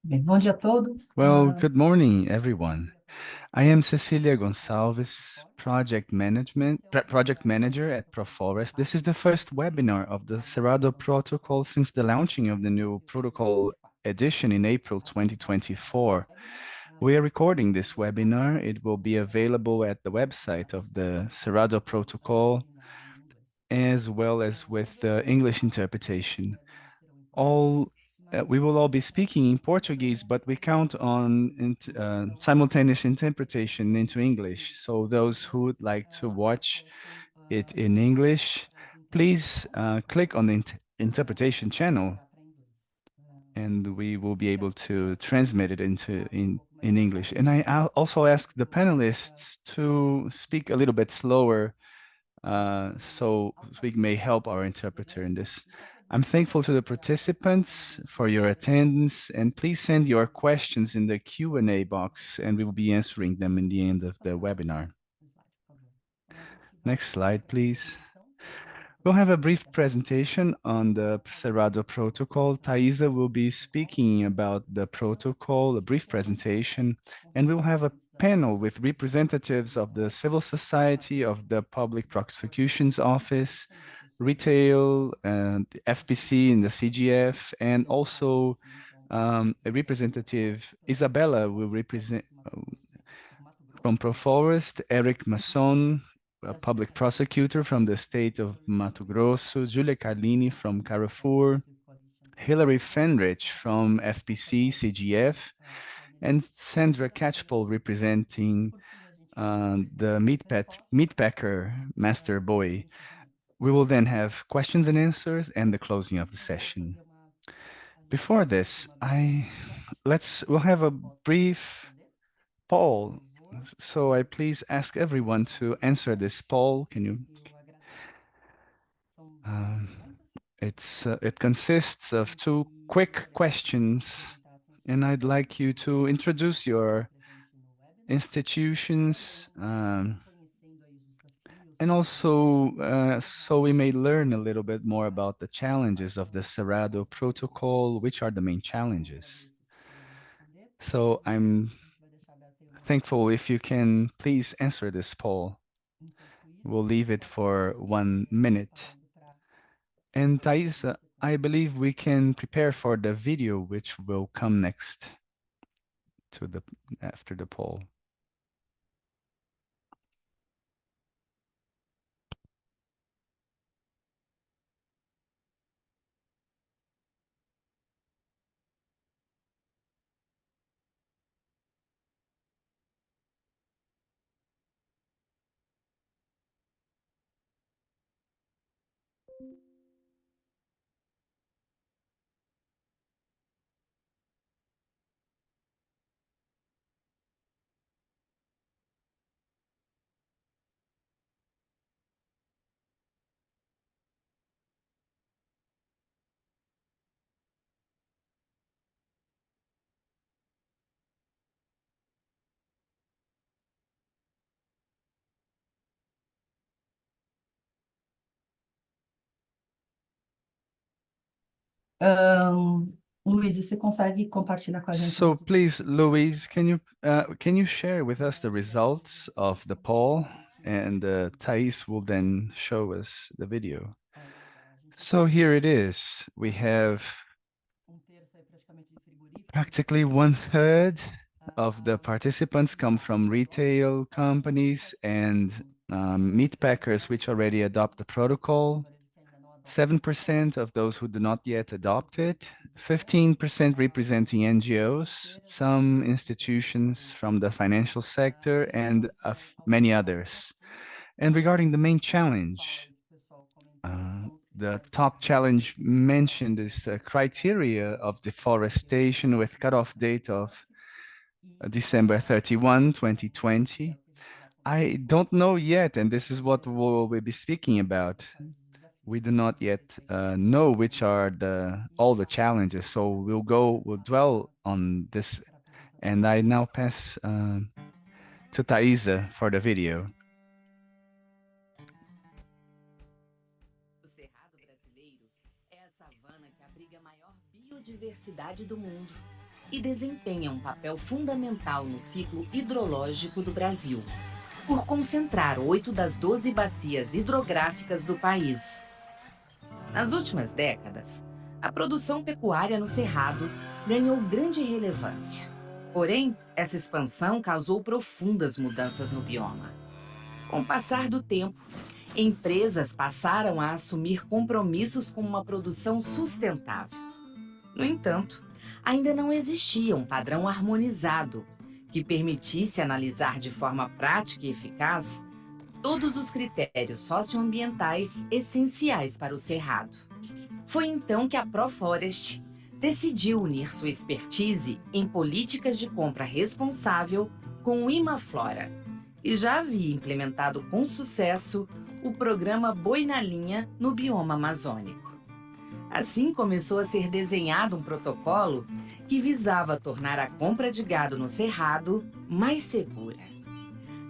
Bem, bom dia a todos. Well, good morning, everyone. I am Cecilia Gonçalves, project manager at Proforest. This is the first webinar of the Cerrado Protocol since the launching of the new protocol edition in April 2024. We are recording this webinar. It will be available at the website of the Cerrado Protocol, as well as with the English interpretation. All we will all be speaking in Portuguese, but we count on simultaneous interpretation into English. So those who would like to watch it in English, please click on the interpretation channel, and we will be able to transmit it in English. And I'll also ask the panelists to speak a little bit slower so we may help our interpreter in this. I'm thankful to the participants for your attendance, and please send your questions in the Q&A box, and we will be answering them in the end of the webinar. Next slide, please. We'll have a brief presentation on the Cerrado Protocol. Thaisa will be speaking about the protocol, a brief presentation, and we'll have a panel with representatives of the civil society, of the Public Prosecution's Office, retail, and the FPC and the CGF, and also a representative, Isabella, will represent from Proforest, Eric Masson, a public prosecutor from the state of Mato Grosso, Julia Carlini from Carrefour, Hilary Fenrich from FPC, CGF, and Sandra Catchpole representing the meatpacker Master Boy. We will then have questions and answers and the closing of the session. Before this, we'll have a brief poll. So I please ask everyone to answer this poll. Can you? Um, it consists of two quick questions, and I'd like you to introduce your institutions, and also so we may learn a little bit more about the challenges of the Cerrado Protocol, which are the main challenges. So I'm thankful if you can please answer this poll. We'll leave it for 1 minute. And Thais, I believe we can prepare for the video which will come next to the after the poll. Luiz, você consegue compartilhar com a gente o So resultado? please, Louise, can you share with us the results of the poll, and Thais will then show us the video. So here it is. We have practically 1/3 of the participants come from retail companies and meat packers which already adopt the protocol. 7% of those who do not yet adopt it, 15% representing NGOs, some institutions from the financial sector, and many others. And regarding the main challenge, the top challenge mentioned is the criteria of deforestation with cutoff date of December 31, 2020. I don't know yet, and this is what we'll be speaking about. We do not yet know which are all the challenges, so we'll dwell on this. And I now pass to Thaisa for the video. O Cerrado brasileiro é a savana que abriga a maior biodiversidade do mundo. e desempenha um papel fundamental no ciclo hidrológico do Brasil, por concentrar 8 das 12 bacias hidrográficas do país. Nas últimas décadas, a produção pecuária no Cerrado ganhou grande relevância. Porém, essa expansão causou profundas mudanças no bioma. Com o passar do tempo, empresas passaram a assumir compromissos com uma produção sustentável. No entanto, ainda não existia um padrão harmonizado que permitisse analisar de forma prática e eficaz todos os critérios socioambientais essenciais para o cerrado. Foi então que a Proforest decidiu unir sua expertise em políticas de compra responsável com o Imaflora, e já havia implementado com sucesso o programa Boi na Linha no bioma amazônico. Assim começou a ser desenhado um protocolo que visava tornar a compra de gado no cerrado mais segura.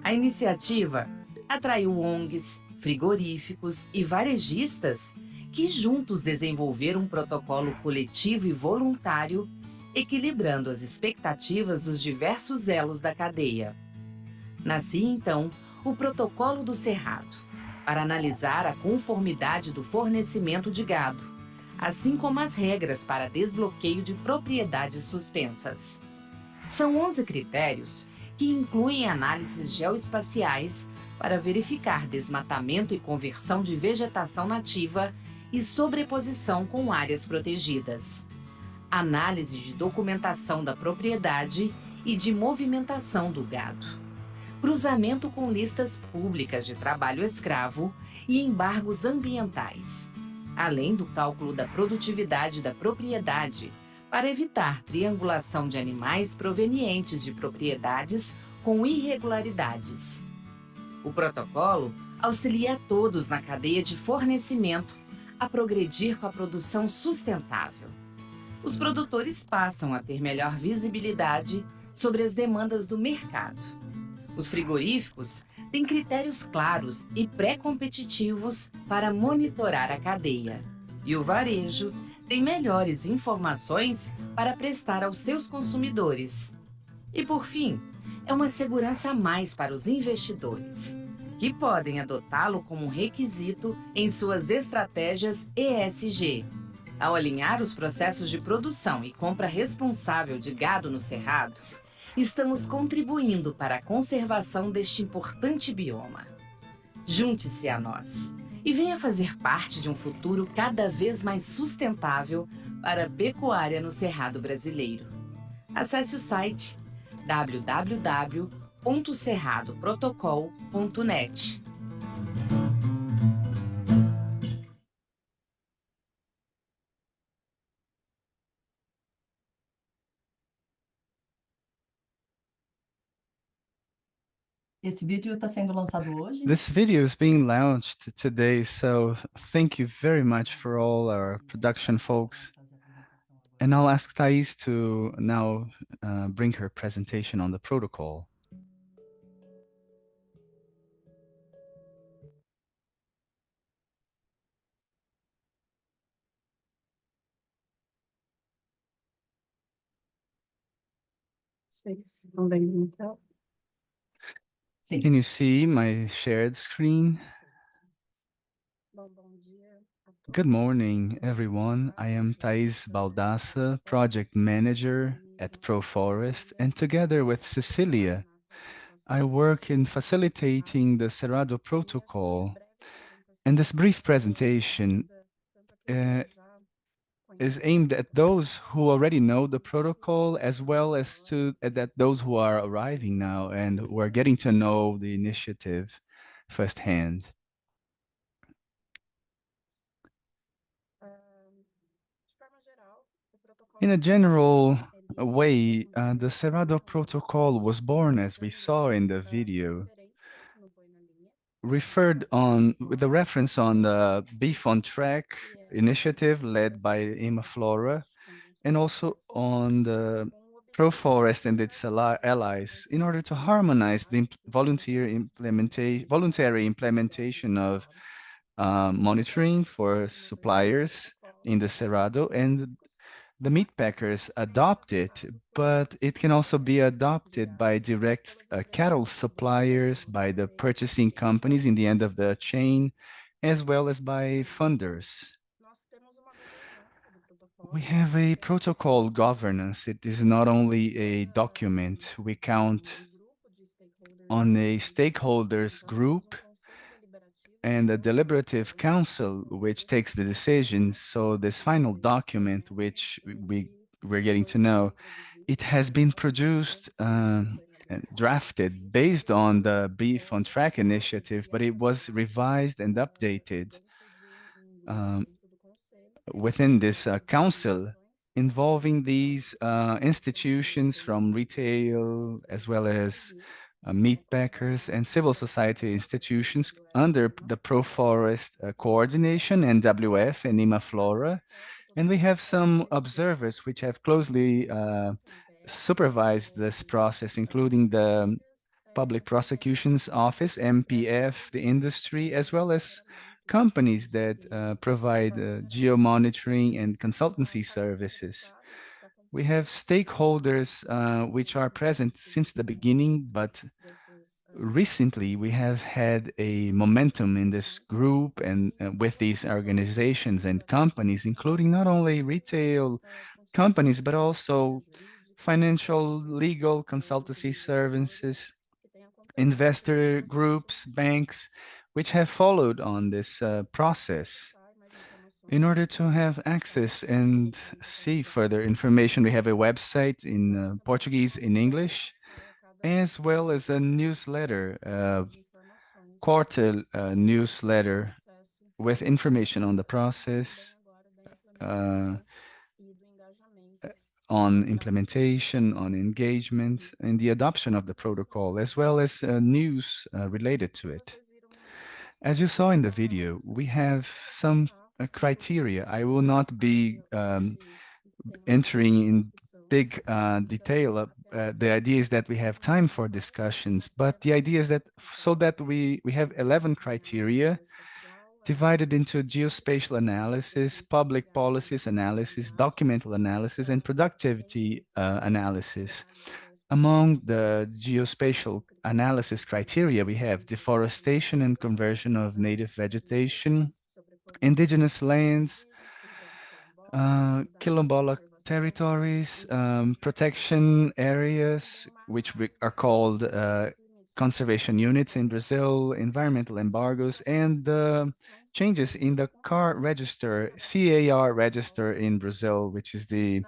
A iniciativa atraiu ONGs, frigoríficos e varejistas que juntos desenvolveram um protocolo coletivo e voluntário, equilibrando as expectativas dos diversos elos da cadeia. Nascia então o Protocolo do Cerrado, para analisar a conformidade do fornecimento de gado, assim como as regras para desbloqueio de propriedades suspensas. São 11 critérios que incluem análises geoespaciais para verificar desmatamento e conversão de vegetação nativa e sobreposição com áreas protegidas. Análise de documentação da propriedade e de movimentação do gado. Cruzamento com listas públicas de trabalho escravo e embargos ambientais, além do cálculo da produtividade da propriedade, para evitar triangulação de animais provenientes de propriedades com irregularidades. O protocolo auxilia a todos na cadeia de fornecimento a progredir com a produção sustentável. Os produtores passam a ter melhor visibilidade sobre as demandas do mercado. Os frigoríficos têm critérios claros e pré-competitivos para monitorar a cadeia. E o varejo tem melhores informações para prestar aos seus consumidores. E, por fim, é uma segurança a mais para os investidores, que podem adotá-lo como um requisito em suas estratégias ESG. Ao alinhar os processos de produção e compra responsável de gado no Cerrado, estamos contribuindo para a conservação deste importante bioma. Junte-se a nós e venha fazer parte de um futuro cada vez mais sustentável para a pecuária no Cerrado brasileiro. Acesse o site www.cerradoprotocol.net. Esse vídeo está sendo lançado hoje? This video is being launched today, so thank you very much for all our production folks. And I'll ask Thais to now bring her presentation on the protocol. Vocês estão vendo então? Sim. Can you see my shared screen? Bom dia a todos. Good morning, everyone. I am Thais Baldassa, Project Manager at ProForest, and together with Cecilia, I work in facilitating the Cerrado Protocol. And this brief presentation is aimed at those who already know the protocol, as well as to that those who are arriving now and who are getting to know the initiative firsthand. In a general way, the Cerrado Protocol was born, as we saw in the video, referred on with a reference on the Beef on Track initiative led by Imaflora, and also on the ProForest and its allies in order to harmonize the voluntary implementation of monitoring for suppliers in the Cerrado and the meat packers adopt it, but it can also be adopted by direct cattle suppliers, by the purchasing companies in the end of the chain, as well as by funders. We have a protocol governance. It is not only a document. We count on a stakeholders group and a deliberative council which takes the decisions. So this final document, which we're getting to know, it has been produced and drafted based on the Beef on Track initiative, but it was revised and updated within this council, involving these institutions from retail as well as meat packers and civil society institutions under the ProForest coordination, NWF and IMAFlora. And we have some observers which have closely supervised this process, including the Public Prosecutions Office, MPF, the industry, as well as companies that provide geo-monitoring and consultancy services. We have stakeholders which are present since the beginning, but recently we have had a momentum in this group and with these organizations and companies, including not only retail companies, but also financial, legal, consultancy services, investor groups, banks, which have followed on this process. In order to have access and see further information, we have a website in Portuguese, in English, as well as a newsletter, quarter newsletter with information on the process, uh, on implementation, on engagement, and the adoption of the protocol, as well as news related to it. As you saw in the video, we have some criteria. I will not be entering in big detail. The idea is that we have time for discussions, but the idea is that so that we have 11 criteria divided into geospatial analysis, public policies analysis, documental analysis, and productivity analysis. Among the geospatial analysis criteria, we have deforestation and conversion of native vegetation, indigenous lands, quilombola territories, protection areas, which are called conservation units in Brazil, environmental embargoes, and changes in the CAR register, CAR register in Brazil, which is the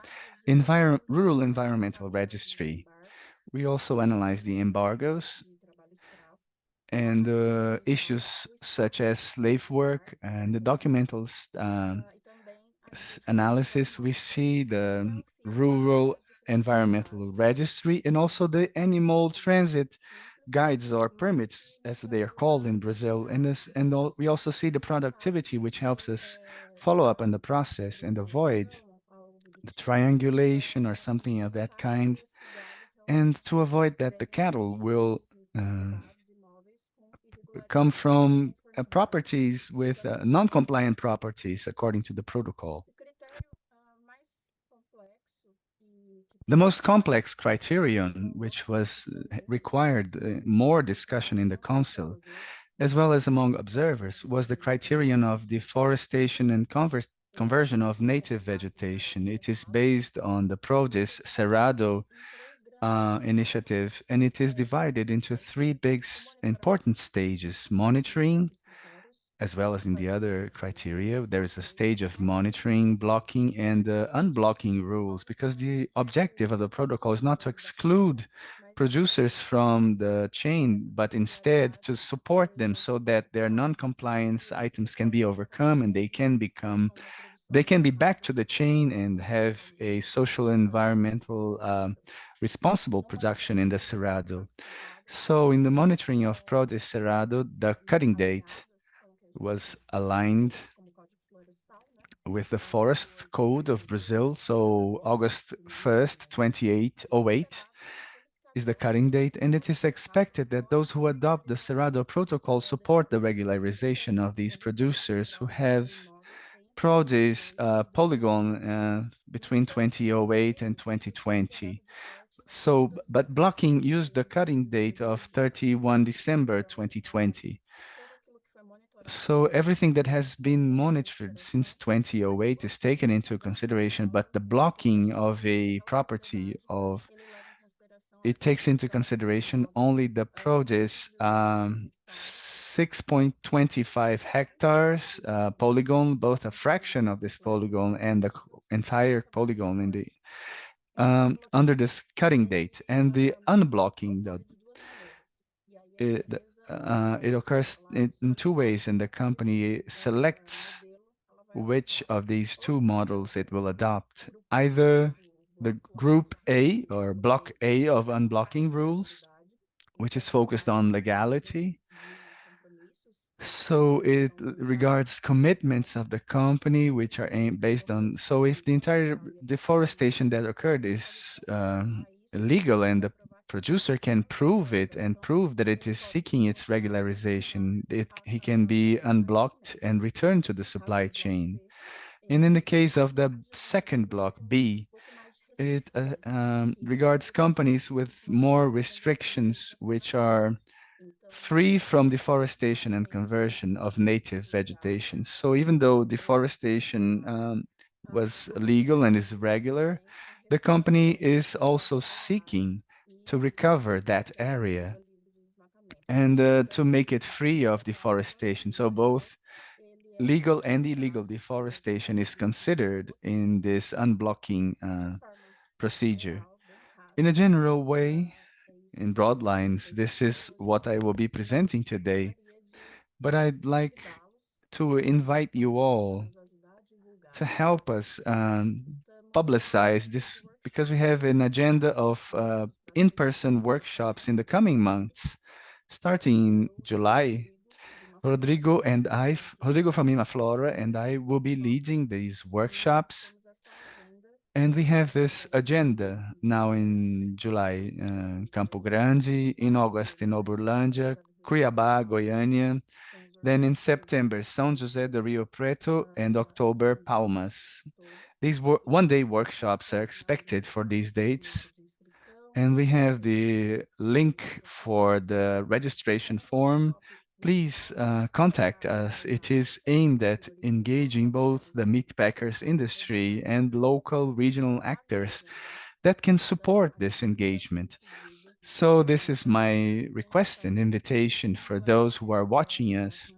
Rural Environmental Registry. We also analyze the embargoes and issues such as slave work and the documental analysis. We see the Rural Environmental Registry and also the animal transit guides or permits, as they are called in Brazil. We also see the productivity, which helps us follow up on the process and avoid the triangulation or something of that kind, and to avoid that the cattle will come from properties with non-compliant properties according to the protocol. The most complex criterion, which was required more discussion in the council, as well as among observers, was the criterion of deforestation and conversion of native vegetation. It is based on the PRODIS Cerrado initiative, and it is divided into three big important stages: monitoring, as well as in the other criteria. There is a stage of monitoring, blocking, and unblocking rules, because the objective of the protocol is not to exclude producers from the chain, but instead to support them so that their non-compliance items can be overcome and they can be back to the chain and have a social environmental responsible production in the Cerrado. So in the monitoring of Prodes Cerrado, the cutting date was aligned with the Forest Code of Brazil. So August 1st, 2808 is the cutting date, and it is expected that those who adopt the Cerrado Protocol support the regularization of these producers who have produce polygon between 2008 and 2020. So, but blocking used the cutting date of 31 December 2020. So everything that has been monitored since 2008 is taken into consideration, but the blocking of a property of it takes into consideration only the produce 6.25 hectares polygon, both a fraction of this polygon and the entire polygon in the under this cutting date, and the unblocking it occurs in two ways, and the company selects which of these two models it will adopt. Either the Group A or Block A of unblocking rules, which is focused on legality. So it regards commitments of the company, which are based on. So if the entire deforestation that occurred is illegal and the producer can prove it and prove that it is seeking its regularization, he can be unblocked and returned to the supply chain. And in the case of the second block, B, it regards companies with more restrictions, which are free from deforestation and conversion of native vegetation. So even though deforestation was legal and is regular, the company is also seeking to recover that area and to make it free of deforestation. So both legal and illegal deforestation is considered in this unblocking procedure. In a general way, in broad lines, this is what I will be presenting today, but I'd like to invite you all to help us publicize this because we have an agenda of in-person workshops in the coming months, starting in July. Rodrigo from Imaflora and I will be leading these workshops. And we have this agenda now in July, Campo Grande, in August in Uberlândia, Cuiabá, Goiânia, then in September, São José do Rio Preto, and October, Palmas. These one-day workshops are expected for these dates, and we have the link for the registration form. Please contact us. It is aimed at engaging both the meat packers industry and local regional actors that can support this engagement. So this is my request and invitation for those who are watching us.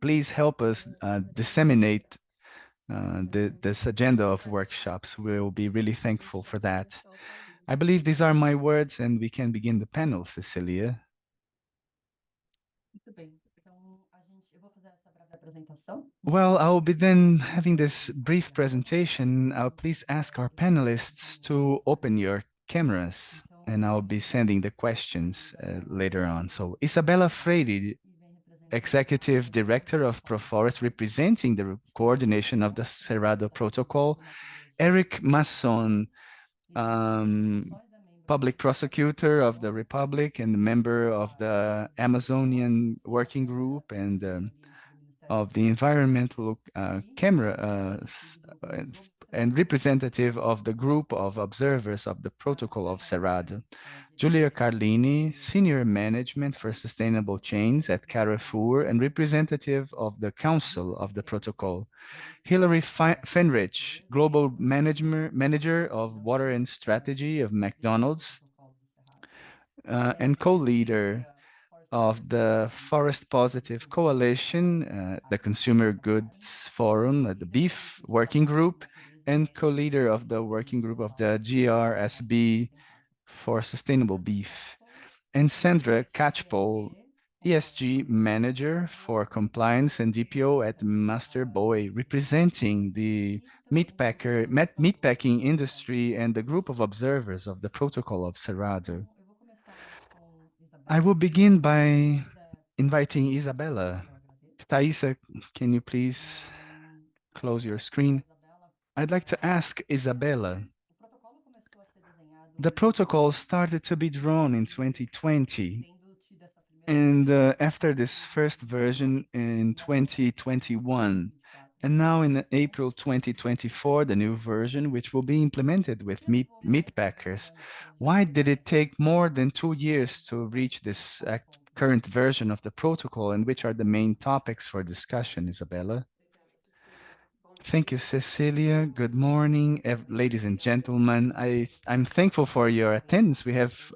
Please help us disseminate this agenda of workshops. We'll be really thankful for that. I believe these are my words and we can begin the panel, Cecilia. Muito bem. Então, eu vou fazer essa breve apresentação. Well, I'll be then having this brief presentation. I'll please ask our panelists to open your cameras and I'll be sending the questions later on. So Isabella Freire, Executive Director of Proforest, representing the coordination of the Cerrado Protocol. Eric Masson, Public Prosecutor of the Republic and member of the Amazonian Working Group and of the Environmental Camera and representative of the group of observers of the Protocol of Cerrado. Julia Carlini, Senior Management for Sustainable Chains at Carrefour and representative of the Council of the Protocol. Hilary Fenrich, Global Manager of Water and Strategy of McDonald's and co-leader of the Forest Positive Coalition, the Consumer Goods Forum, the Beef Working Group, and co-leader of the working group of the GRSB for Sustainable Beef. And Sandra Catchpole, ESG Manager for Compliance and DPO at Master Boy, representing the meatpacking industry and the group of observers of the Protocol of Cerrado. I will begin by inviting Isabella. Thaisa, can you please close your screen? I'd like to ask Isabella. The protocol started to be drawn in 2020, and after this first version in 2021, And now in April 2024, the new version, which will be implemented with meat packers. Why did it take more than 2 years to reach this current version of the protocol, and which are the main topics for discussion, Isabella? Thank you, Cecilia. Good morning, ladies and gentlemen. I'm thankful for your attendance. We have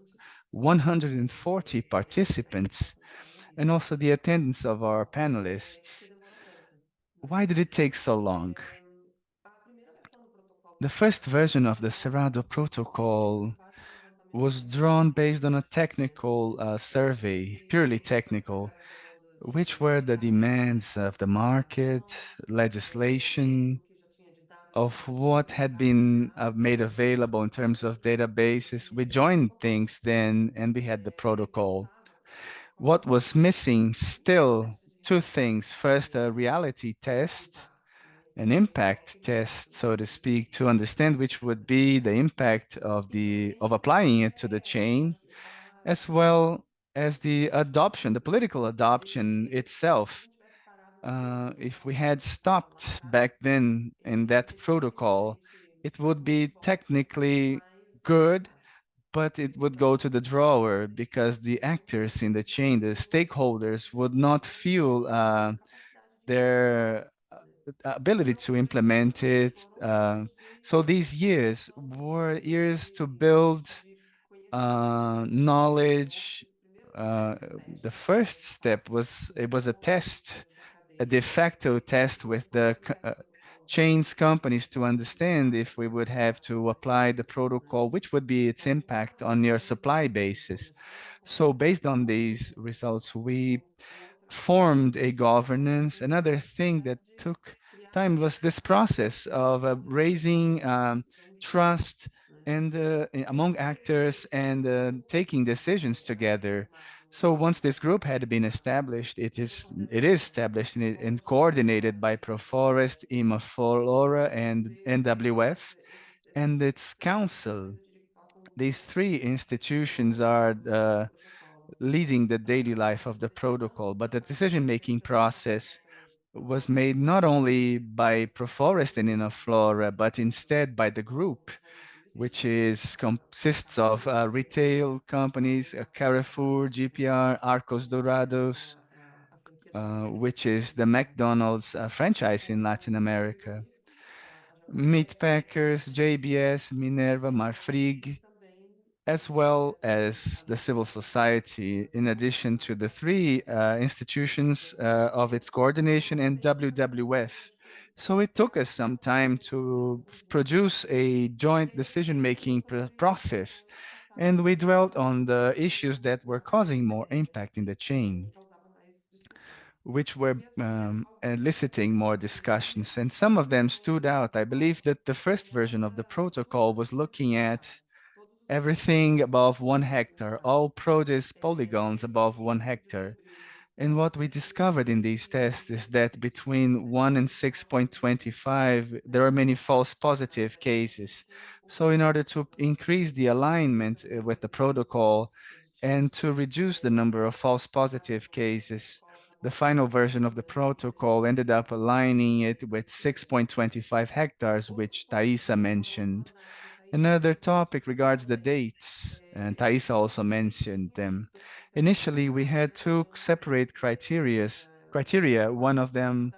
140 participants and also the attendance of our panelists. Why did it take so long? The first version of the Cerrado Protocol was drawn based on a technical survey, purely technical, which were the demands of the market, legislation, of what had been made available in terms of databases. We joined things then and we had the protocol. What was missing still, two things. First, a reality test, an impact test, so to speak, to understand which would be the impact of applying it to the chain, as well as the adoption, the political adoption itself. If we had stopped back then in that protocol, it would be technically good, but it would go to the drawer because the actors in the chain, the stakeholders, would not feel their ability to implement it. So these years were years to build knowledge. Uh, the first step was it was a test, a de facto test with the chains companies to understand if we would have to apply the protocol, which would be its impact on your supply basis. So based on these results, we formed a governance. Another thing that took time was this process of raising trust and among actors and taking decisions together. So once this group had been established, it is established and coordinated by Proforest, Imaflora, and NWF, and its council. These three institutions are leading the daily life of the protocol, but the decision-making process was made not only by Proforest and Imaflora, but instead by the group, which consists of retail companies, Carrefour, GPR, Arcos Dorados, which is the McDonald's franchise in Latin America, meat packers, JBS, Minerva, Marfrig, as well as the civil society, in addition to the three institutions of its coordination and WWF. So it took us some time to produce a joint decision-making process, and we dwelt on the issues that were causing more impact in the chain, which were eliciting more discussions, and some of them stood out. I believe that the first version of the protocol was looking at everything above 1 hectare, all produce polygons above 1 hectare. And what we discovered in these tests is that between 1 and 6.25, there are many false positive cases. So in order to increase the alignment with the protocol and to reduce the number of false positive cases, the final version of the protocol ended up aligning it with 6.25 hectares, which Thaisa mentioned. Another topic regards the dates, and Thaisa also mentioned them. Initially, we had two separate criteria. One of them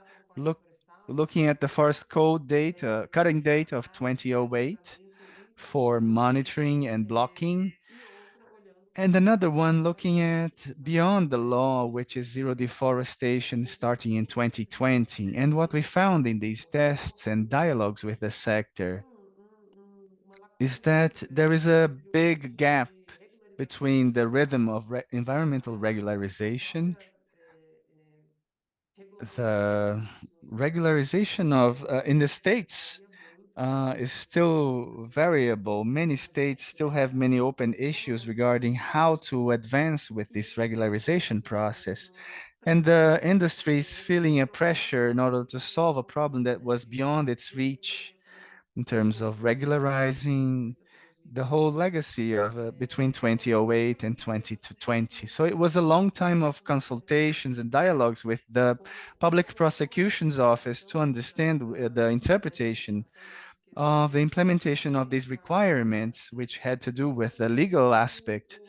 looking at the forest code data, cutting date of 2008 for monitoring and blocking, and another one looking at beyond the law, which is zero deforestation starting in 2020. And what we found in these tests and dialogues with the sector is that there is a big gap between the rhythm of environmental regularization, the regularization of in the states is still variable. Many states still have many open issues regarding how to advance with this regularization process. And the industry is feeling a pressure in order to solve a problem that was beyond its reach in terms of regularizing the whole legacy of between 2008 and 2020. So it was a long time of consultations and dialogues with the Public Prosecution's Office to understand the interpretation of the implementation of these requirements, which had to do with the legal aspect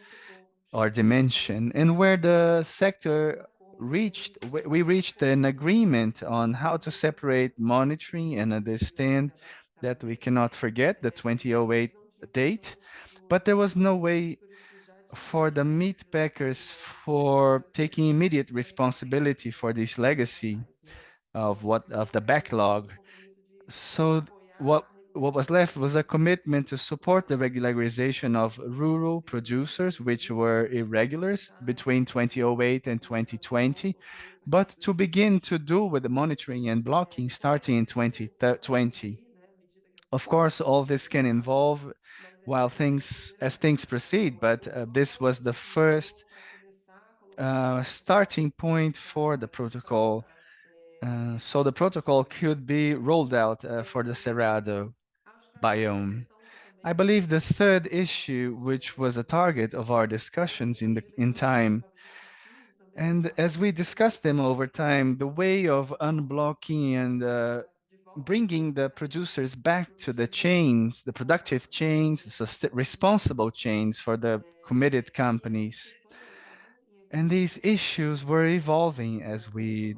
or dimension, and where the sector reached, we reached an agreement on how to separate monitoring and understand that we cannot forget the 2008 date, but there was no way for the meat packers for taking immediate responsibility for this legacy of the backlog. So what was left was a commitment to support the regularization of rural producers, which were irregulars between 2008 and 2020, but to begin to do with the monitoring and blocking starting in 2020. Of course, all this can evolve as things proceed, but this was the first starting point for the protocol. So the protocol could be rolled out for the Cerrado biome. I believe the third issue, which was a target of our discussions in time, and as we discussed them over time, the way of unblocking and bringing the producers back to the chains, the productive chains, the responsible chains for the committed companies. And these issues were evolving as we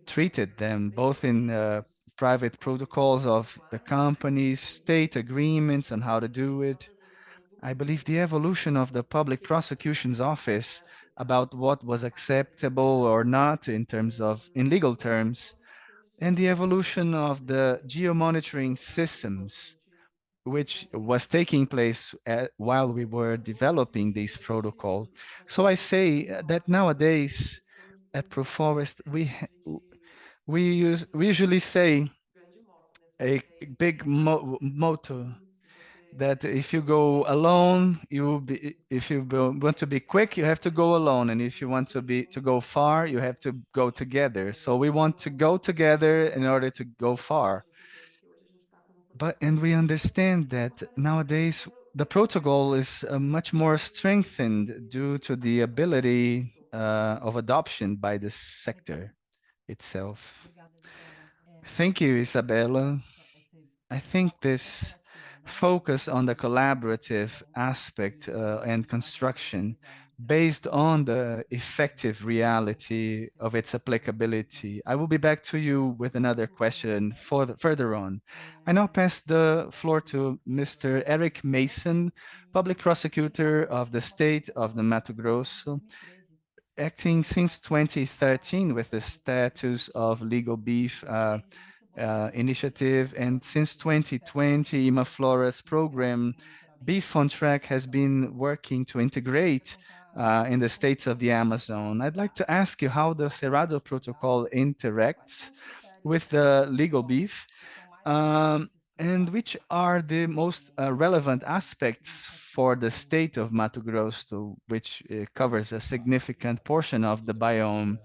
treated them, both in private protocols of the companies, state agreements on how to do it. I believe the evolution of the public prosecution's office about what was acceptable or not in legal terms, and the evolution of the geomonitoring systems, which was taking place while we were developing this protocol. So I say that nowadays at ProForest, we usually say a big motto that if you go alone, you will be. If you want to be quick, you have to go alone, and if you want to go far, you have to go together. So we want to go together in order to go far. And we understand that nowadays the protocol is much more strengthened due to the ability of adoption by the sector itself. Thank you, Isabella. I think this focus on the collaborative aspect and construction based on the effective reality of its applicability. I will be back to you with another question further on. I now pass the floor to Mr. Eric Mason, Public Prosecutor of the State of the Mato Grosso, acting since 2013 with the status of legal beef initiative, and since 2020, Imaflora's program Beef on Track has been working to integrate in the states of the Amazon. I'd like to ask you how the Cerrado Protocol interacts with the legal beef, and which are the most relevant aspects for the state of Mato Grosso, which covers a significant portion of the biome.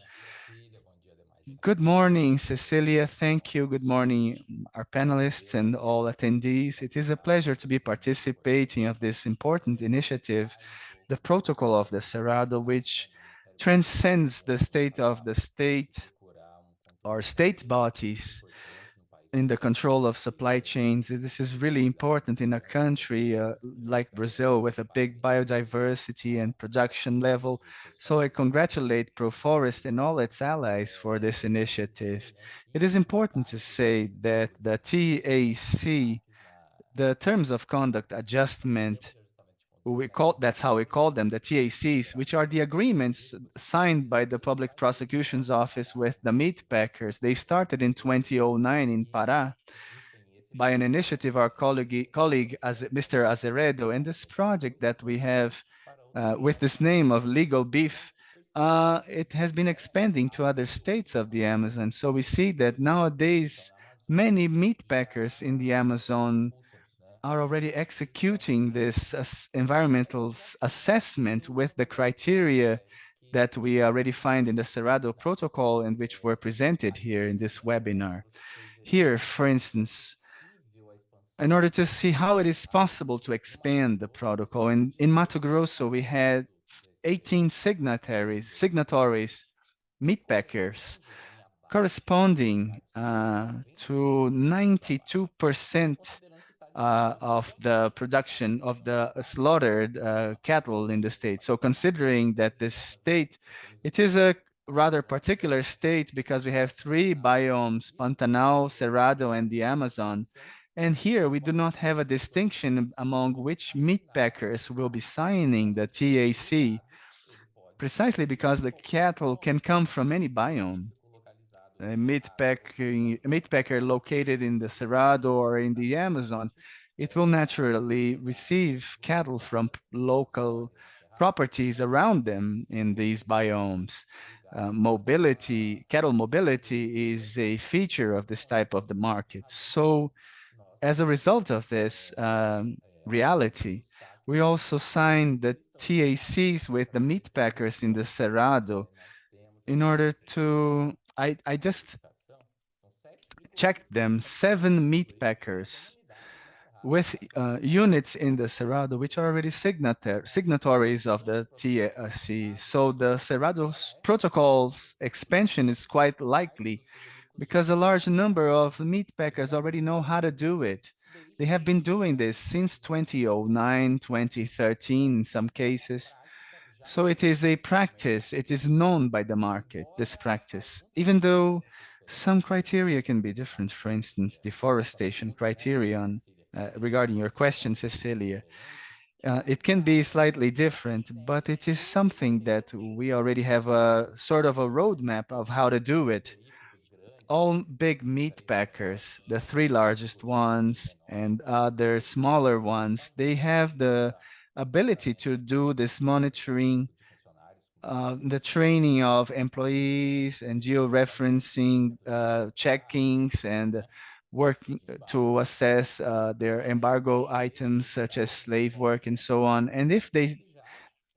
Good morning, Cecilia. Thank you. Good morning, our panelists and all attendees. It is a pleasure to be participating of this important initiative, the Protocol of the Cerrado, which transcends the state of the state or state bodies in the control of supply chains. This is really important in a country like Brazil with a big biodiversity and production level. So I congratulate ProForest and all its allies for this initiative. It is important to say that the TAC, the Terms of Conduct Adjustment, that's how we call them, the TACs, which are the agreements signed by the Public Prosecution's Office with the meat packers. They started in 2009 in Pará by an initiative our colleague as Mr. Azeredo, and this project that we have with this name of legal beef, it has been expanding to other states of the Amazon. So we see that nowadays many meat packers in the Amazon are already executing this environmental assessment with the criteria that we already find in the Cerrado Protocol and which were presented here in this webinar. Here, for instance, in order to see how it is possible to expand the protocol. In Mato Grosso, we had 18 signatories, meat packers, corresponding to 92% of the production of the slaughtered cattle in the state. So considering that this state, it is a rather particular state because we have three biomes, Pantanal, Cerrado, and the Amazon. And here we do not have a distinction among which meat packers will be signing the TAC, precisely because the cattle can come from any biome. A meat packer located in the Cerrado or in the Amazon, it will naturally receive cattle from local properties around them in these biomes. Cattle mobility is a feature of this type of the market. So as a result of this reality, we also signed the TACs with the meat packers in the Cerrado in order to, I just checked them, 7 meat packers with units in the Cerrado, which are already signatories of the TAC. So the Cerrado Protocol's expansion is quite likely because a large number of meat packers already know how to do it. They have been doing this since 2009, 2013 in some cases. So it is a practice, it is known by the market, this practice, even though some criteria can be different. For instance, deforestation criterion, regarding your question, Cecilia, it can be slightly different, but it is something that we already have a sort of a roadmap of how to do it. All big meat packers, the 3 largest ones and other smaller ones, they have the ability to do this monitoring, the training of employees and georeferencing checkings and working to assess their embargo items such as slave work and so on. And if they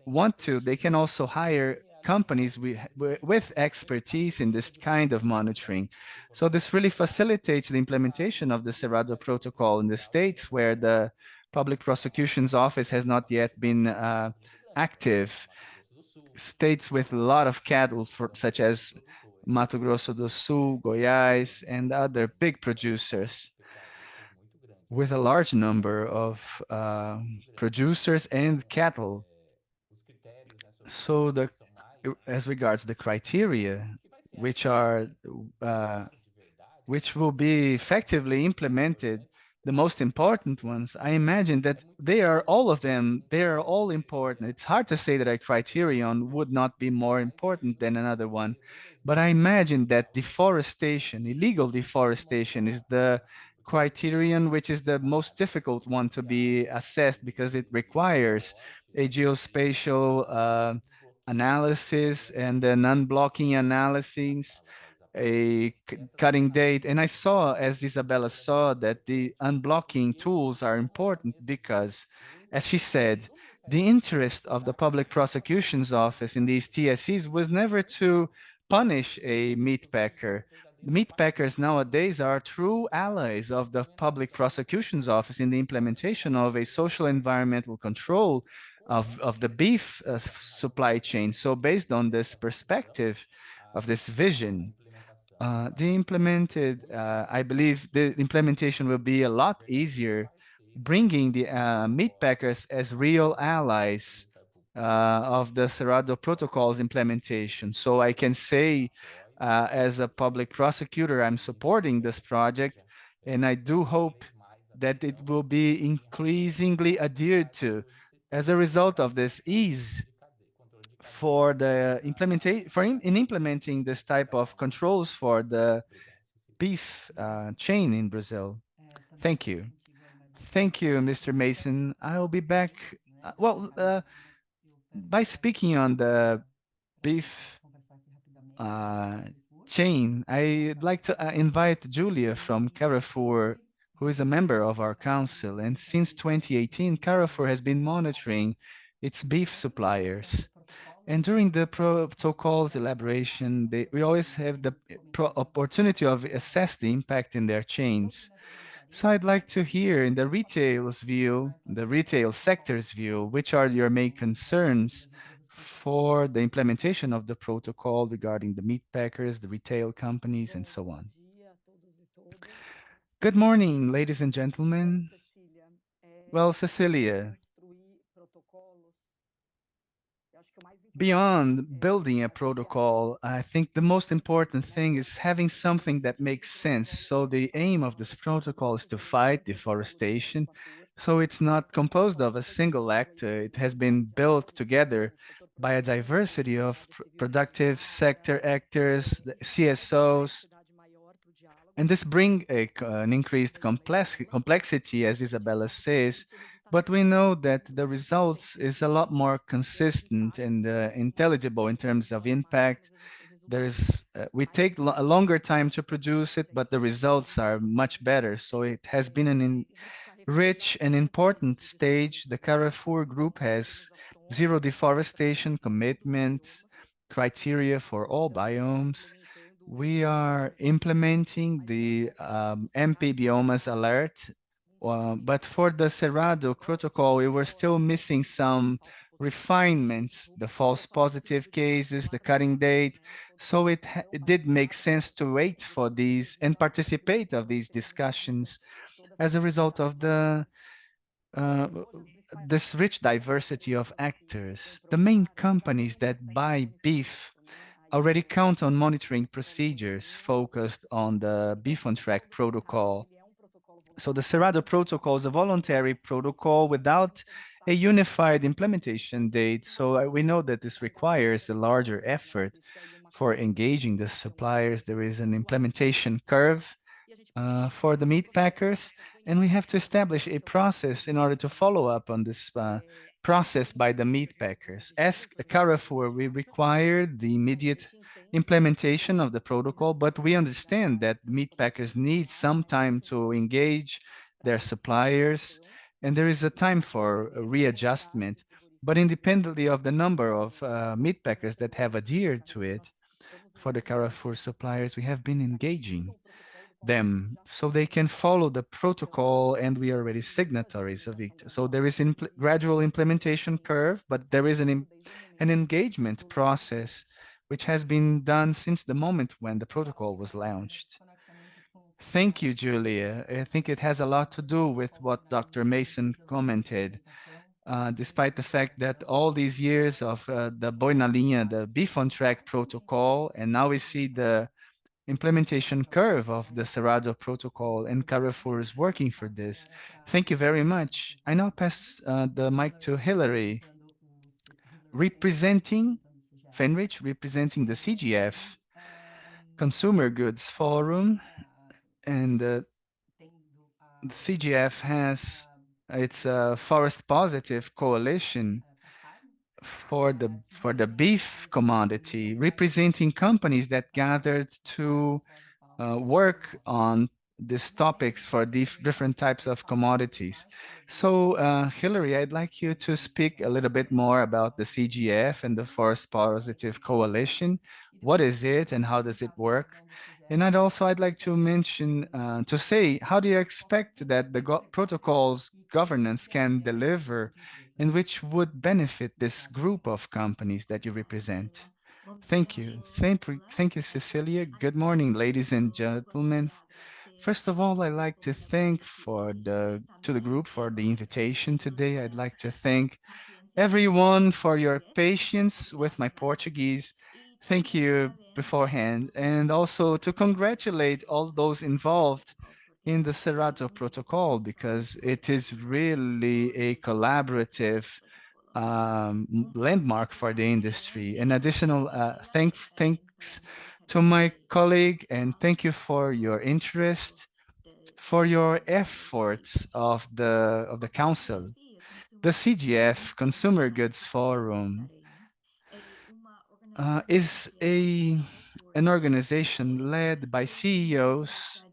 want to, they can also hire companies with expertise in this kind of monitoring. So this really facilitates the implementation of the Cerrado Protocol in the states where the Public Prosecution's Office has not yet been active. States with a lot of cattle, such as Mato Grosso do Sul, Goiás, and other big producers with a large number of producers and cattle. So as regards the criteria, which are which will be effectively implemented, the most important ones, I imagine that they are all of them, they are all important. It's hard to say that a criterion would not be more important than another one, but I imagine that deforestation, illegal deforestation, is the criterion which is the most difficult one to be assessed because it requires a geospatial analysis and an unblocking analysis, a cutting date. And I saw, as Isabella saw, that the unblocking tools are important because, as she said, the interest of the Public Prosecution's Office in these TSCs was never to punish a meat packer. The meat packers nowadays are true allies of the Public Prosecution's Office in the implementation of a social environmental control of the beef supply chain. So based on this perspective, of this vision, I believe the implementation will be a lot easier, bringing the meat packers as real allies of the Cerrado Protocol's implementation. So I can say, as a public prosecutor, I'm supporting this project, and I do hope that it will be increasingly adhered to as a result of this ease for the in implementing this type of controls for the beef chain in Brazil. Thank you. Thank you, Mr. Mason. I'll be back. By speaking on the beef uh, chain, I'd like to invite Julia from Carrefour, who is a member of our council. And since 2018, Carrefour has been monitoring its beef suppliers. And during the protocol's elaboration, we always have the opportunity of assess the impact in their chains. So I'd like to hear in the retail's view, the retail sector's view, which are your main concerns for the implementation of the protocol regarding the meat packers, the retail companies, and so on. Good morning, ladies and gentlemen. Well, Cecilia, beyond building a protocol, I think the most important thing is having something that makes sense. So the aim of this protocol is to fight deforestation. So it's not composed of a single actor. It has been built together by a diversity of productive sector actors, the CSOs, and this bring an increased complexity, as Isabella says, but we know that the results is a lot more consistent and intelligible in terms of impact. We take a longer time to produce it, but the results are much better. So it has been an rich and important stage. The Carrefour Group has zero deforestation commitments, criteria for all biomes. We are implementing the MP biomas alert, but for the Cerrado protocol, we were still missing some refinements, the false positive cases, the cutting date. So it did make sense to wait for these and participate of these discussions as a result of uh, this rich diversity of actors. The main companies that buy beef already count on monitoring procedures focused on the beef on track protocol. So the Cerrado protocol is a voluntary protocol without a unified implementation date. So we know that this requires a larger effort for engaging the suppliers. There is an implementation curve for the meat packers, and we have to establish a process in order to follow up on this process by the meat packers. As Carrefour, we require the immediate implementation of the protocol, but we understand that meat packers need some time to engage their suppliers, and there is a time for a readjustment. But independently of the number of meat packers that have adhered to it, for the Carrefour suppliers, we have been engaging them so they can follow the protocol, and we are already signatories of it. So there is gradual implementation curve, but there is an engagement process which has been done since the moment when the protocol was launched. Thank you, Julia. I think it has a lot to do with what Dr. Mason commented. Despite the fact that all these years of the Boi na Linha, the beef on track protocol, and now we see the implementation curve of the Cerrado Protocol, and Carrefour is working for this. Thank you very much. I now pass the mic to Hillary, representing Fenrich, representing the CGF, Consumer Goods Forum, and the CGF has its forest positive coalition for the beef commodity, representing companies that gathered to work on these topics for different types of commodities. So, Hillary, I'd like you to speak a little bit more about the CGF and the Forest Positive Coalition. What is it and how does it work? And I'd like to mention, to say, how do you expect that the protocol's governance can deliver and which would benefit this group of companies that you represent? Thank you. Thank you, Cecilia. Good morning, ladies and gentlemen. First of all, I'd like to thank to the group for the invitation today. I'd like to thank everyone for your patience with my Portuguese. Thank you beforehand, and also to congratulate all those involved in the Cerrado Protocol, because it is really a collaborative landmark for the industry. An additional thanks to my colleague, and thank you for your interest, for your efforts of the council. The CGF, Consumer Goods Forum, is an organization led by CEOs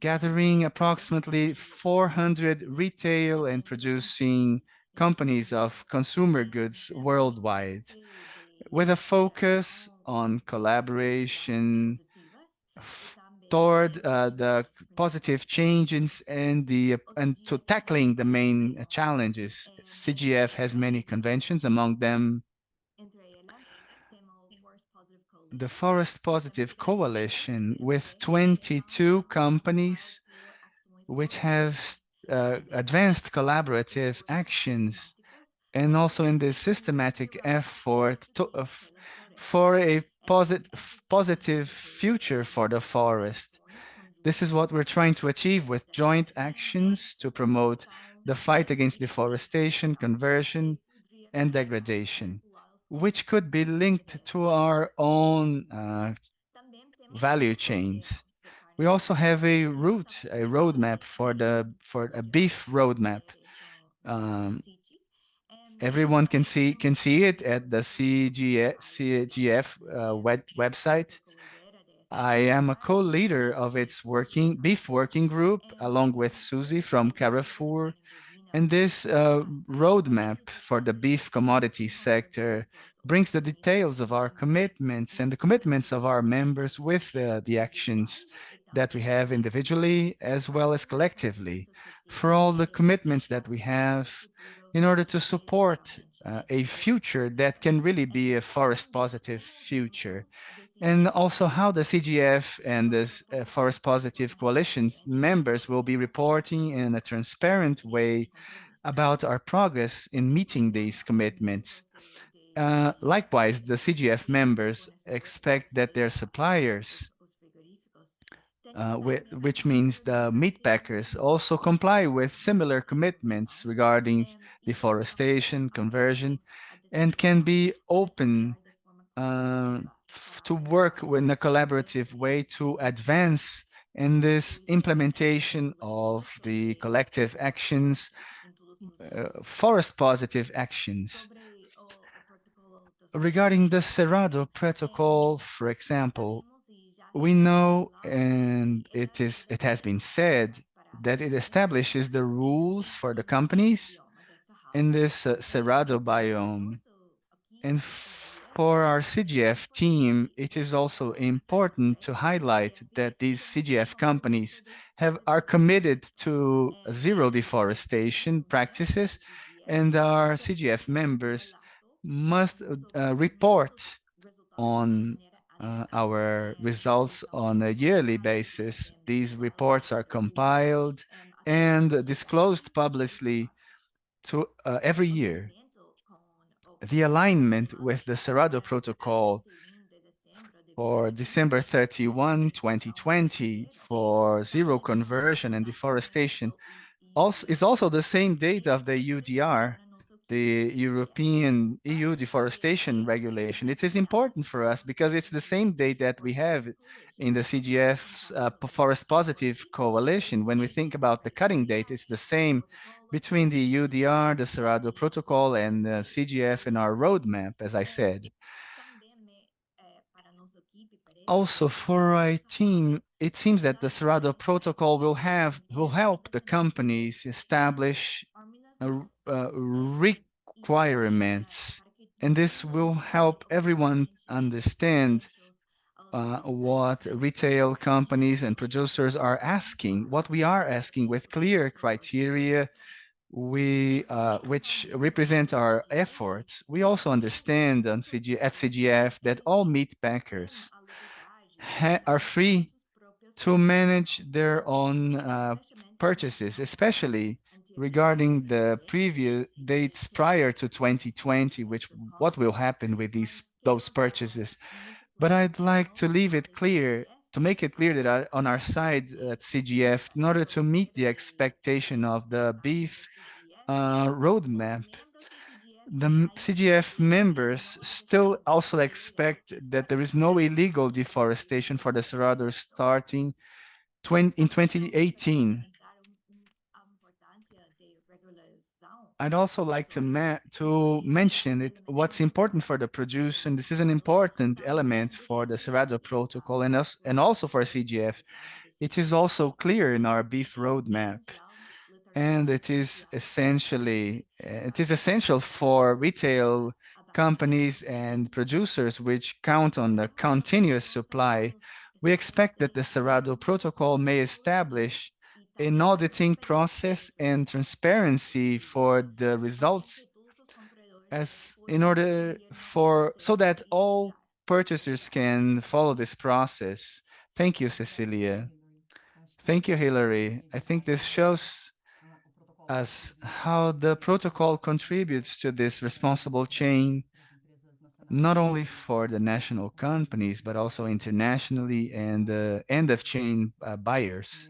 gathering approximately 400 retail and producing companies of consumer goods worldwide, with a focus on collaboration toward the positive changes and to tackling the main challenges. CGF has many conventions, among them the Forest Positive Coalition with 22 companies which have advanced collaborative actions, and also in this systematic effort for a positive future for the forest. This is what we're trying to achieve with joint actions to promote the fight against deforestation, conversion, and degradation, which could be linked to our own value chains. We also have a roadmap for a beef roadmap. Um, Everyone can see it at the CGF website. I am a co-leader of its beef working group, along with Susie from Carrefour. And this roadmap for the beef commodity sector brings the details of our commitments and the commitments of our members with the actions that we have individually as well as collectively, for all the commitments that we have in order to support a future that can really be a forest positive future. And also how the CGF and the Forest Positive Coalition's members will be reporting in a transparent way about our progress in meeting these commitments. Likewise, the CGF members expect that their suppliers, which means the meat packers, also comply with similar commitments regarding deforestation, conversion, and can be open to work in a collaborative way to advance in this implementation of the collective actions, forest positive actions. Regarding the Cerrado Protocol, for example, we know, and it has been said, that it establishes the rules for the companies in this Cerrado biome. And for our CGF team, it is also important to highlight that these CGF companies are committed to zero deforestation practices, and our CGF members must report on our results on a yearly basis. These reports are compiled and disclosed publicly to every year. The alignment with the Cerrado Protocol for December 31, 2020 for zero conversion and deforestation is also the same date of the UDR, the European EU Deforestation Regulation. It is important for us because it's the same date that we have in the CGF's Forest Positive Coalition. When we think about the cutting date, it's the same between the UDR, the Cerrado Protocol, and the CGF in our roadmap, as I said. Also, for our team, it seems that the Cerrado Protocol will help the companies establish requirements, and this will help everyone understand what retail companies and producers are asking, what we are asking with clear criteria which represent our efforts. We also understand at CGF that all meat packers are free to manage their own purchases, especially regarding the previous dates prior to 2020, what will happen with those purchases. But I'd like to leave it clear, to make it clear that on our side at CGF, in order to meet the expectation of the beef roadmap, the CGF members still also expect that there is no illegal deforestation for the Cerrado starting in 2018. I'd also like to mention what's important for the producer, and this is an important element for the Cerrado Protocol and also for CGF. It is also clear in our beef roadmap, and it is essential for retail companies and producers which count on the continuous supply We expect that the Cerrado Protocol may establish an auditing process and transparency for the results as in order for so that all purchasers can follow this process. Thank you, Cecilia. Thank you, Hillary. I think this shows us how the protocol contributes to this responsible chain, not only for the national companies, but also internationally and the end of chain buyers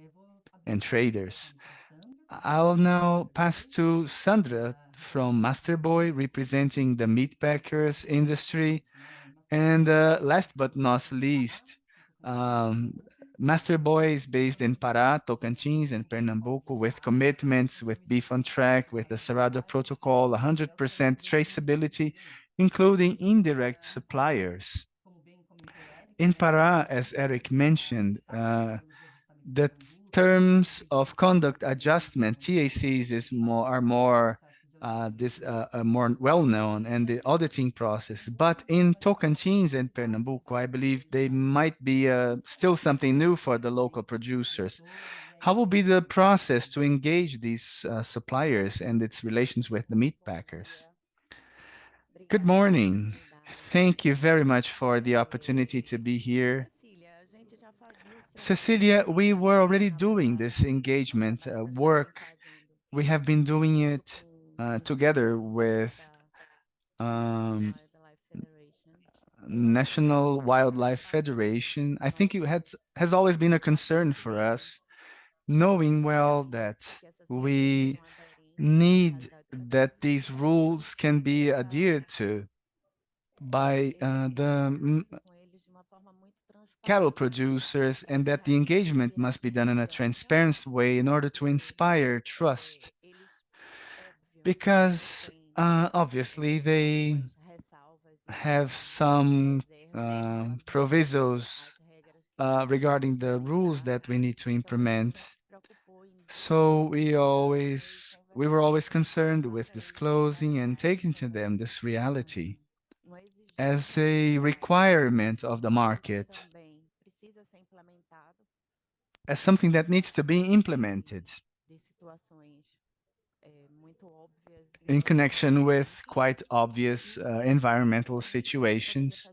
and traders. I'll now pass to Sandra from Masterboy, representing the meat packers industry. And last but not least, um, Masterboy is based in Pará, Tocantins, and Pernambuco with commitments with Beef on Track, with the Cerrado Protocol, 100% traceability, including indirect suppliers. In Pará, as Eric mentioned, the terms of conduct adjustment (TACs) are more well known, and the auditing process. But in Tocantins and Pernambuco, I believe they might be still something new for the local producers. How will be the process to engage these suppliers and its relations with the meat packers? Good morning. Thank you very much for the opportunity to be here. Cecilia, we were already doing this engagement work. We have been doing it together with um, National Wildlife Federation. I think has always been a concern for us, knowing well that we need that these rules can be adhered to by the cattle producers, and that the engagement must be done in a transparent way in order to inspire trust. Because obviously they have some provisos regarding the rules that we need to implement. So we were always concerned with disclosing and taking to them this reality as a requirement of the market, as something that needs to be implemented in connection with quite obvious environmental situations,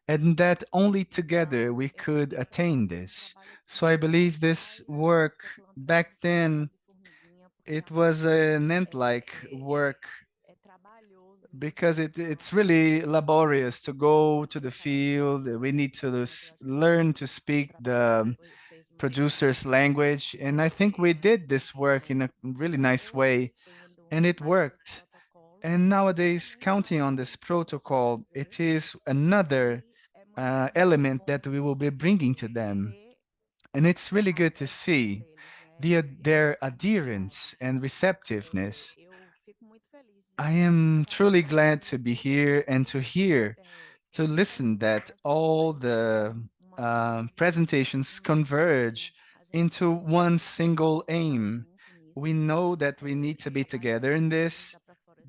and that only together we could attain this. So I believe this work back then, it was an ant-like work because it's really laborious to go to the field. We need to learn to speak the producer's language. And I think we did this work in a really nice way, and it worked. And nowadays, counting on this protocol, it is another element that we will be bringing to them. And it's really good to see their adherence and receptiveness. I am truly glad to be here and to hear, to listen that all the presentations converge into one single aim. We know that we need to be together in this.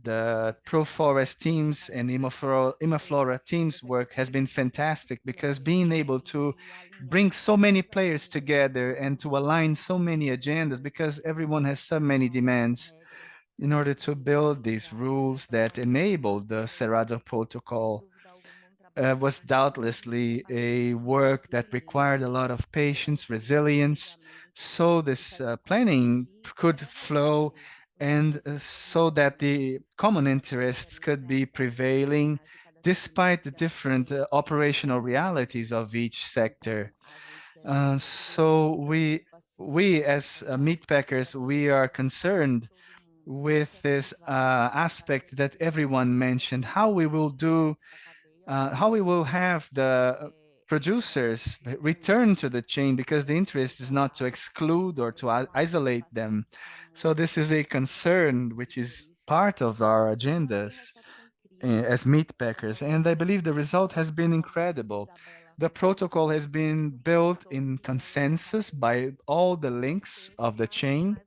The ProForest teams and Imaflora teams work has been fantastic, because being able to bring so many players together and to align so many agendas, because everyone has so many demands, in order to build these rules that enable the Cerrado Protocol was doubtlessly a work that required a lot of patience, resilience, so this planning could flow, and so that the common interests could be prevailing despite the different operational realities of each sector. So we as meat packers, we are concerned with this aspect that everyone mentioned, how we will do, how we will have the producers return to the chain, because the interest is not to exclude or to isolate them. So this is a concern which is part of our agendas as meat packers, and I believe the result has been incredible. The protocol has been built in consensus by all the links of the chain,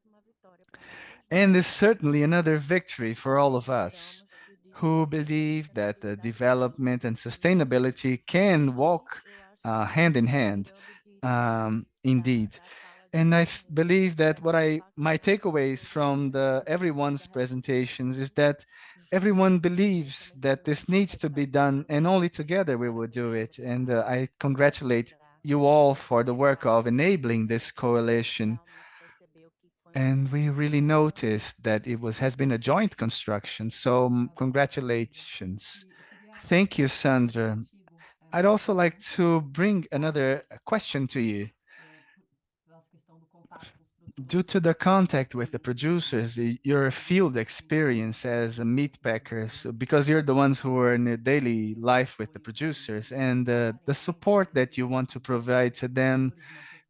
and is certainly another victory for all of us who believe that the development and sustainability can walk hand in hand. Indeed. And believe that my takeaways from everyone's presentations is that everyone believes that this needs to be done, and only together we will do it. And I congratulate you all for the work of enabling this coalition. And we really noticed that has been a joint construction. So congratulations. Thank you, Sandra. I'd also like to bring another question to you. Due to the contact with the producers, your field experience as a meat packers, because you're the ones who are in the daily life with the producers, and the support that you want to provide to them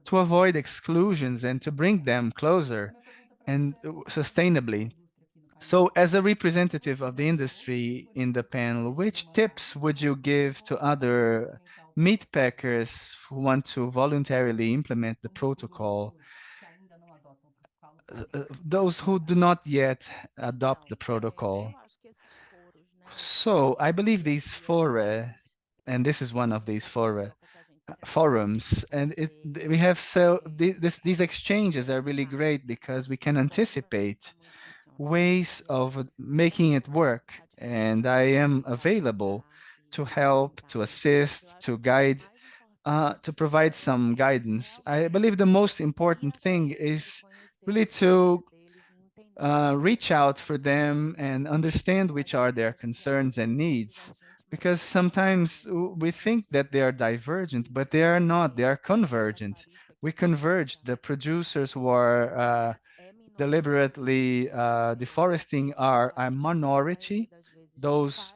to avoid exclusions and to bring them closer and sustainably. So, as a representative of the industry in the panel, which tips would you give to other meat packers who want to voluntarily implement the protocol? Those who do not yet adopt the protocol. So I believe these fora, and this is one of these forums, and we have these exchanges are really great because we can anticipate ways of making it work, and I am available to help, to assist, to guide, to provide some guidance. I believe the most important thing is really to reach out for them and understand which are their concerns and needs. Because sometimes we think that they are divergent, but they are not, they are convergent. We converge. The producers who are deliberately deforesting are a minority. Those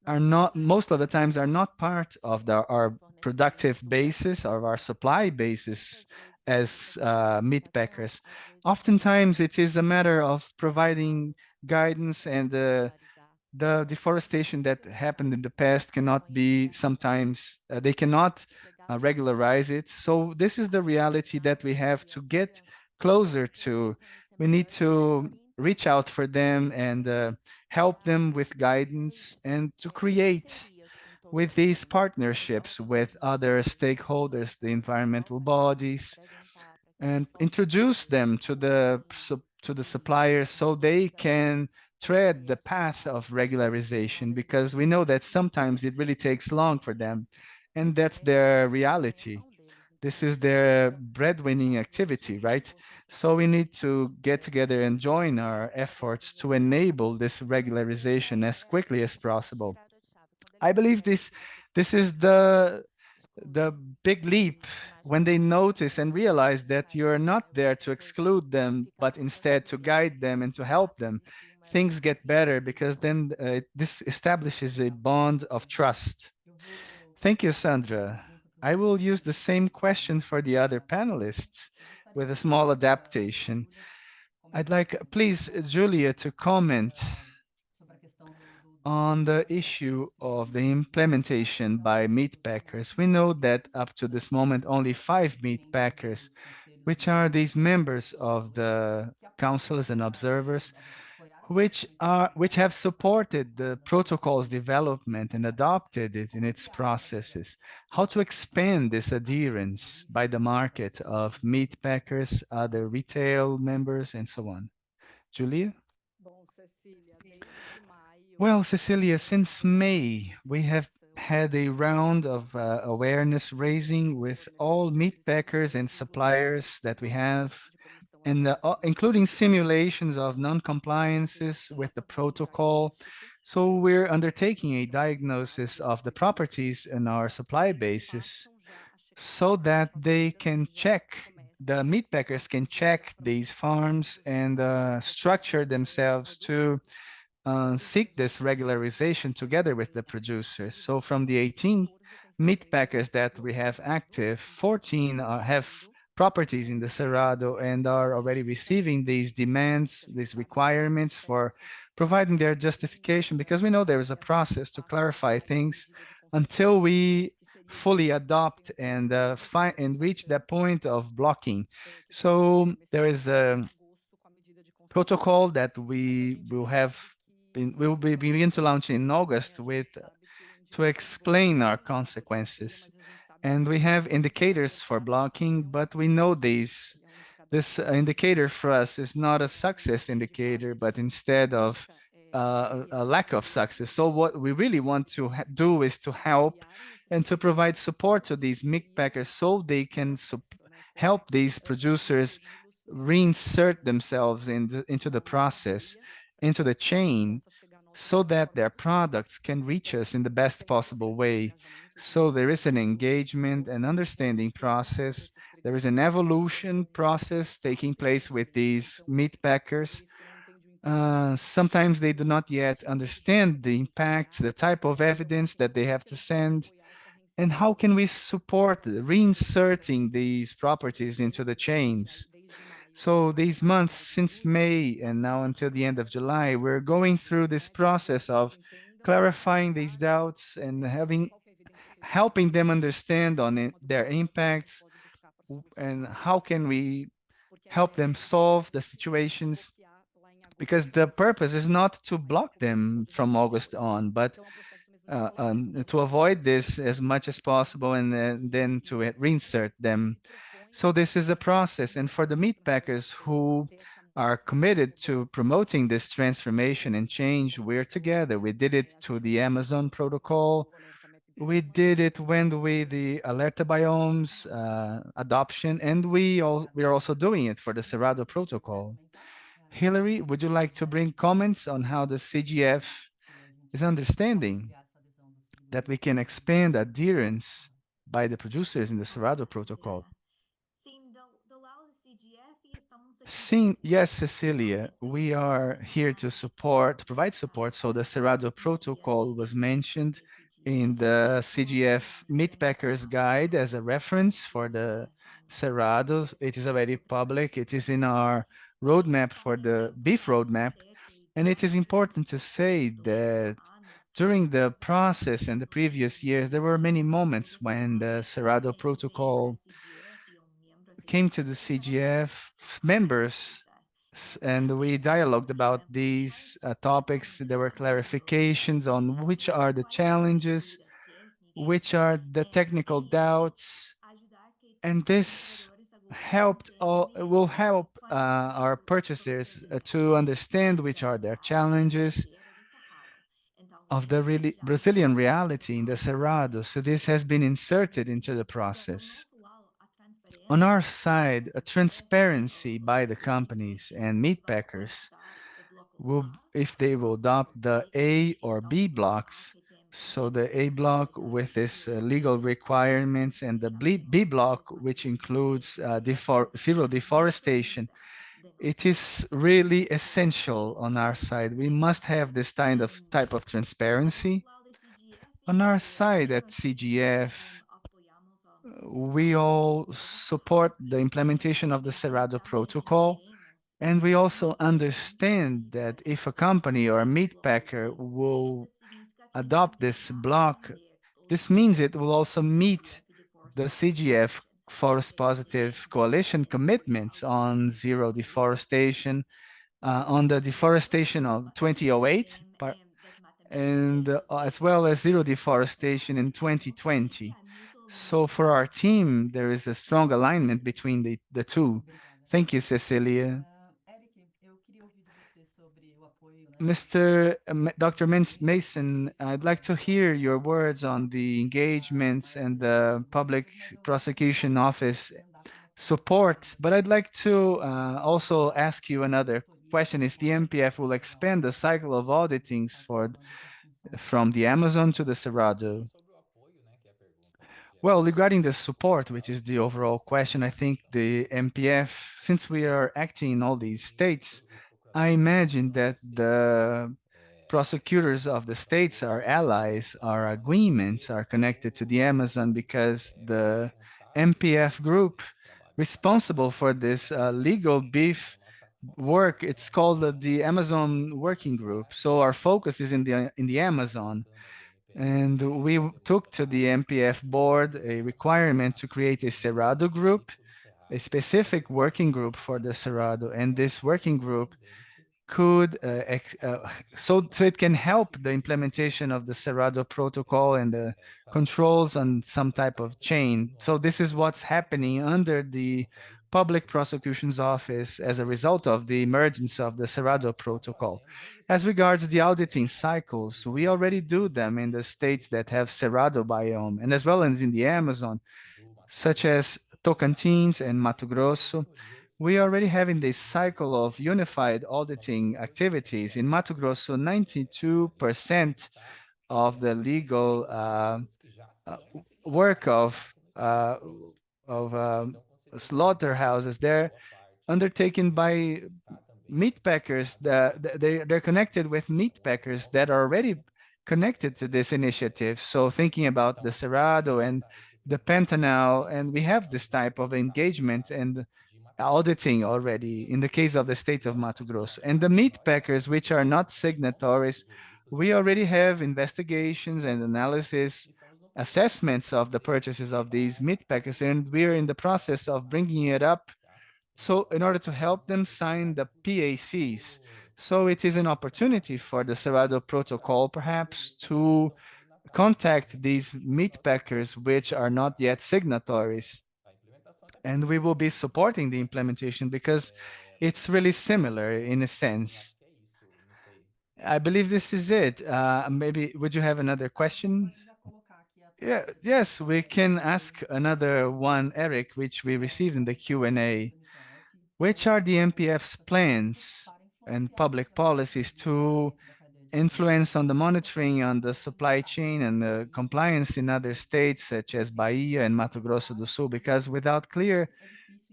are not, most of the times, are not part of our productive basis or our supply basis as meat packers. Oftentimes, it is a matter of providing guidance, and the deforestation that happened in the past cannot be sometimes, they cannot regularize it. So this is the reality that we have to get closer to. We need to reach out for them and help them with guidance and to create with these partnerships with other stakeholders, the environmental bodies, and introduce them to the suppliers so they can tread the path of regularization, because we know that sometimes it really takes long for them, and that's their reality. This is their breadwinning activity, right? So we need to get together and join our efforts to enable this regularization as quickly as possible. I believe this is the big leap when they notice and realize that you're not there to exclude them, but instead to guide them and to help them. Things get better because then this establishes a bond of trust. Thank you, Sandra. I will use the same question for the other panelists with a small adaptation. I'd like, please, Julia, to comment on the issue of the implementation by meat packers. We know that up to this moment, only 5 meat packers, which are these members of the councils and observers, which have supported the protocol's development and adopted it in its processes. How to expand this adherence by the market of meat packers, other retail members, and so on. Julia? Well, Cecilia, since May, we have had a round of awareness raising with all meat packers and suppliers that we have, and including simulations of non-compliances with the protocol. So we're undertaking a diagnosis of the properties in our supply basis so that they can check, the meat packers can check these farms and structure themselves to seek this regularization together with the producers. So from the 18 meat packers that we have active, 14 have properties in the Cerrado and are already receiving these demands, these requirements for providing their justification, because we know there is a process to clarify things until we fully adopt and reach that point of blocking. So there is a protocol that we will begin to launch in August with to explain our consequences. And we have indicators for blocking, but we know this indicator for us is not a success indicator, but instead of a lack of success. So what we really want to do is to help and to provide support to these meat packers so they can help these producers reinsert themselves into the process, into the chain, so that their products can reach us in the best possible way. So there is an engagement and understanding process. There is an evolution process taking place with these meat packers. Sometimes they do not yet understand the impacts, the type of evidence that they have to send, and how can we support reinserting these properties into the chains. So these months since May and now until the end of July, we're going through this process of clarifying these doubts and helping them understand on their impacts and how can we help them solve the situations, because the purpose is not to block them from August on, but to avoid this as much as possible and then to reinsert them. So this is a process. And for the meat packers who are committed to promoting this transformation and change, we're together. We did it to the Amazon protocol. We did it when we the Alerta biomes adoption, and we are also doing it for the Cerrado Protocol. Hillary, would you like to bring comments on how the CGF is understanding that we can expand adherence by the producers in the Cerrado Protocol? Yes, Cecilia, we are here to provide support. So the Cerrado Protocol was mentioned in the CGF Meat Packers Guide as a reference for the Cerrado. It is already public. It is in our roadmap for the beef roadmap. And it is important to say that during the process and the previous years, there were many moments when the Cerrado Protocol came to the CGF members and we dialogued about these topics. There were clarifications on which are the challenges, which are the technical doubts, and this will help our purchasers to understand which are their challenges of the really Brazilian reality in the Cerrado. So this has been inserted into the process. On our side, a transparency by the companies and meat packers will, if they will adopt the A or B blocks, so the A block with its legal requirements and the B block, which includes zero deforestation, it is really essential on our side. We must have this type of transparency. On our side at CGF, we all support the implementation of the Cerrado Protocol, and we also understand that if a company or a meat packer will adopt this block, this means it will also meet the CGF Forest Positive Coalition commitments on zero deforestation, on the deforestation of 2008, and as well as zero deforestation in 2020. So for our team, there is a strong alignment between the two. Thank you, Cecilia. Mr. Dr. Mason, I'd like to hear your words on the engagements and the Public Prosecution Office support, but I'd like to also ask you another question. If the MPF will expand the cycle of auditings from the Amazon to the Cerrado. Well, regarding the support, which is the overall question, I think the MPF, since we are acting in all these states, I imagine that the prosecutors of the states, our allies, our agreements are connected to the Amazon because the MPF group responsible for this legal beef work, it's called the Amazon Working Group. So our focus is in the Amazon. And we took to the MPF board a requirement to create a Cerrado group, a specific working group for the Cerrado. And this working group could so it can help the implementation of the Cerrado Protocol and the controls on some type of chain. So this is what's happening under the Public Prosecution's Office as a result of the emergence of the Cerrado Protocol. As regards the auditing cycles, we already do them in the states that have Cerrado biome, and as well as in the Amazon, such as Tocantins and Mato Grosso. We are already having this cycle of unified auditing activities. In Mato Grosso, 92% of the legal uh, work uh, of slaughterhouses, they're undertaken by meat packers. They're connected with meat packers that are already connected to this initiative. So thinking about the Cerrado and the Pantanal, and we have this type of engagement and auditing already in the case of the state of Mato Grosso. And the meat packers, which are not signatories, we already have investigations and analysis assessments of the purchases of these meat packers, and we're in the process of bringing it up so in order to help them sign the PACs. So it is an opportunity for the Cerrado Protocol perhaps to contact these meat packers which are not yet signatories, and we will be supporting the implementation because it's really similar in a sense. I believe this is it. Maybe would you have another question? Yeah, yes, we can ask another one, Eric, which we received in the Q&A. Which are the MPF's plans and public policies to influence on the monitoring on the supply chain and the compliance in other states such as Bahia and Mato Grosso do Sul? Because without clear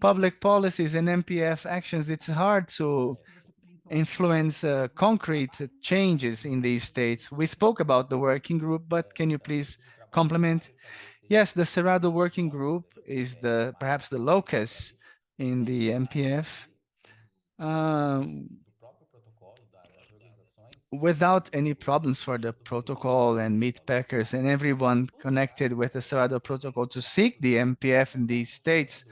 public policies and MPF actions, it's hard to influence concrete changes in these states. We spoke about the working group, but can you please complement? Yes, the Cerrado working group is perhaps the locus in the MPF. Without any problems for the protocol and meat packers and everyone connected with the Cerrado protocol to seek the MPF in these states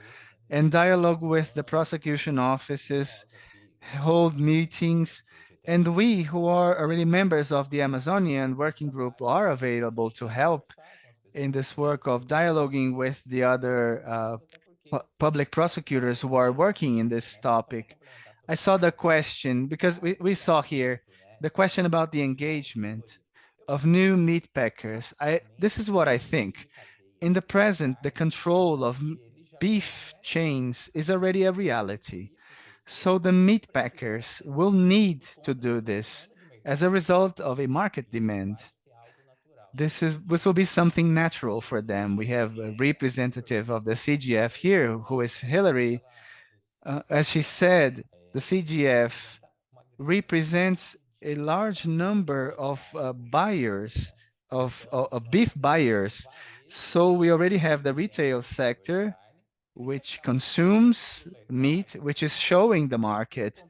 and dialogue with the prosecution offices, hold meetings, and we who are already members of the Amazonian working group are available to help in this work of dialoguing with the other public prosecutors who are working in this topic. I saw the question, because we saw here the question about the engagement of new meat packers. This is what I think. In the present, the control of beef chains is already a reality. So the meat packers will need to do this as a result of a market demand. This will be something natural for them. We have a representative of the CGF here, who is Hillary. As she said, the CGF represents a large number of buyers, of beef buyers. So we already have the retail sector, which consumes meat, which is showing the market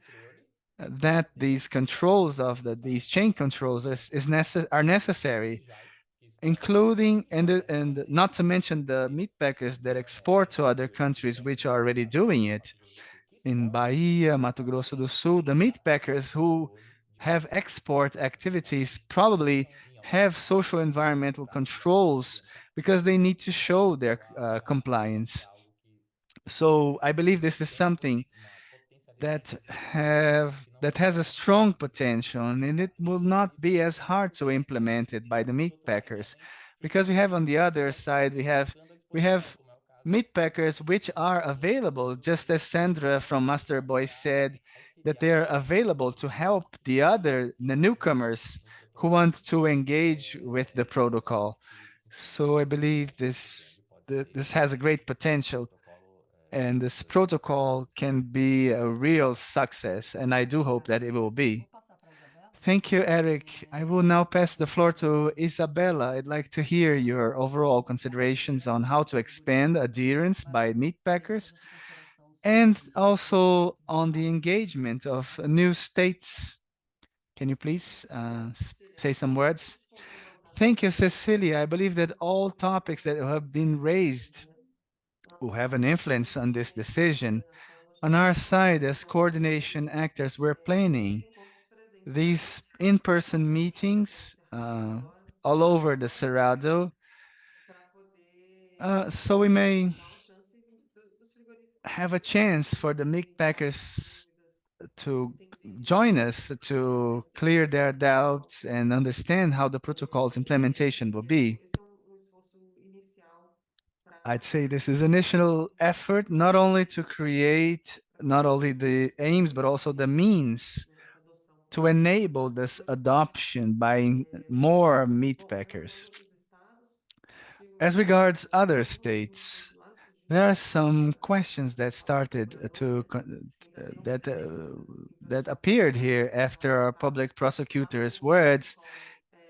that these controls of these chain controls are necessary, including and not to mention the meat packers that export to other countries which are already doing it. In Bahia, Mato Grosso do Sul, the meat packers who have export activities probably have social environmental controls because they need to show their compliance. So I believe this is something that has a strong potential, and it will not be as hard to implement it by the meat packers, because we have on the other side we have meat packers which are available, just as Sandra from Master Boy said, that they are available to help the newcomers who want to engage with the protocol. So I believe this has a great potential, and this protocol can be a real success, and I do hope that it will be. Thank you, Eric. I will now pass the floor to Isabella. I'd like to hear your overall considerations on how to expand adherence by meat packers and also on the engagement of new states. Can you please say some words? Thank you, Cecilia. I believe that all topics that have been raised will have an influence on this decision. On our side, as coordination actors, we're planning these in-person meetings all over the Cerrado, so we may have a chance for the meat packers to join us to clear their doubts and understand how the protocol's implementation will be. I'd say this is initial effort not only to create not only the aims but also the means to enable this adoption by more meat packers. As regards other states, there are some questions that started that that appeared here after our public prosecutor's words,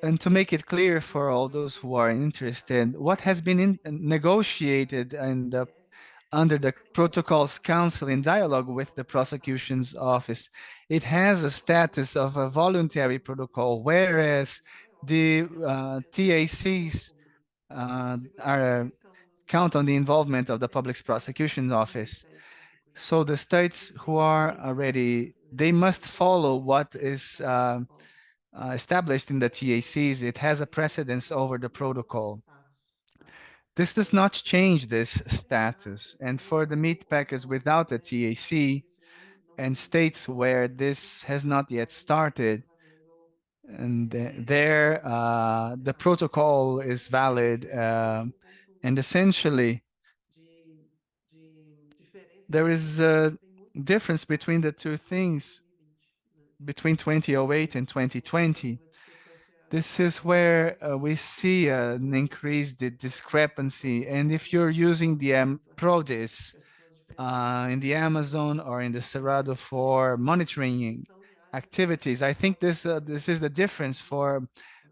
and to make it clear for all those who are interested, what has been negotiated under the Protocols Council in dialogue with the prosecution's office. It has a status of a voluntary protocol, whereas the TACs are count on the involvement of the public prosecution's office. So the states who are already, they must follow what is established in the TACs. It has a precedence over the protocol. This does not change this status. And for the meat packers without a TAC and states where this has not yet started, and there the protocol is valid, and essentially there is a difference between the two things between 2008 and 2020. This is where we see an increased discrepancy. And if you're using the PRODIS in the Amazon or in the Cerrado for monitoring activities, I think this is the difference for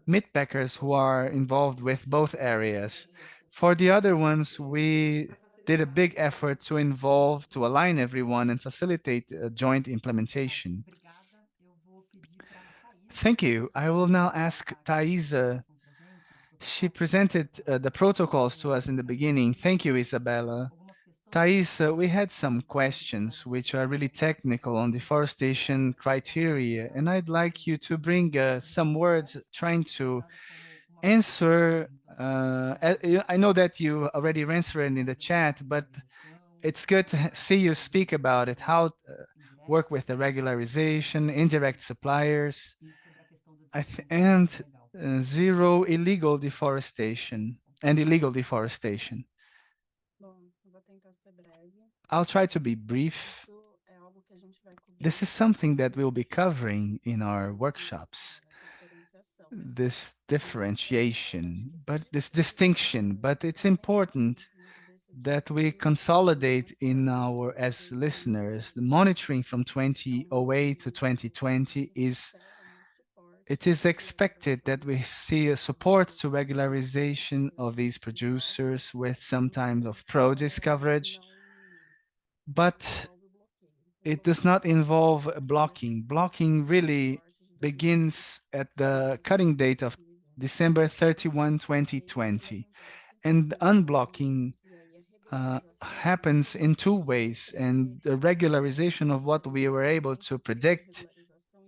meat packers who are involved with both areas. For the other ones, we did a big effort to involve, to align everyone and facilitate joint implementation. Thank you. I will now ask Thaisa. She presented the protocols to us in the beginning. Thank you, Isabella. Thais, we had some questions which are really technical on deforestation criteria, and I'd like you to bring some words trying to answer. I know that you already answered in the chat, but it's good to see you speak about it, how work with the regularization, indirect suppliers, and zero illegal deforestation and illegal deforestation. I'll try to be brief. This is something that we'll be covering in our workshops, this differentiation, but this distinction, but it's important that we consolidate in our, as listeners, the monitoring from 2008 to 2020 it is expected that we see a support to regularization of these producers with sometimes of produce coverage, but it does not involve blocking. Blocking really begins at the cutting date of December 31, 2020. And unblocking happens in two ways. And the regularization of what we were able to predict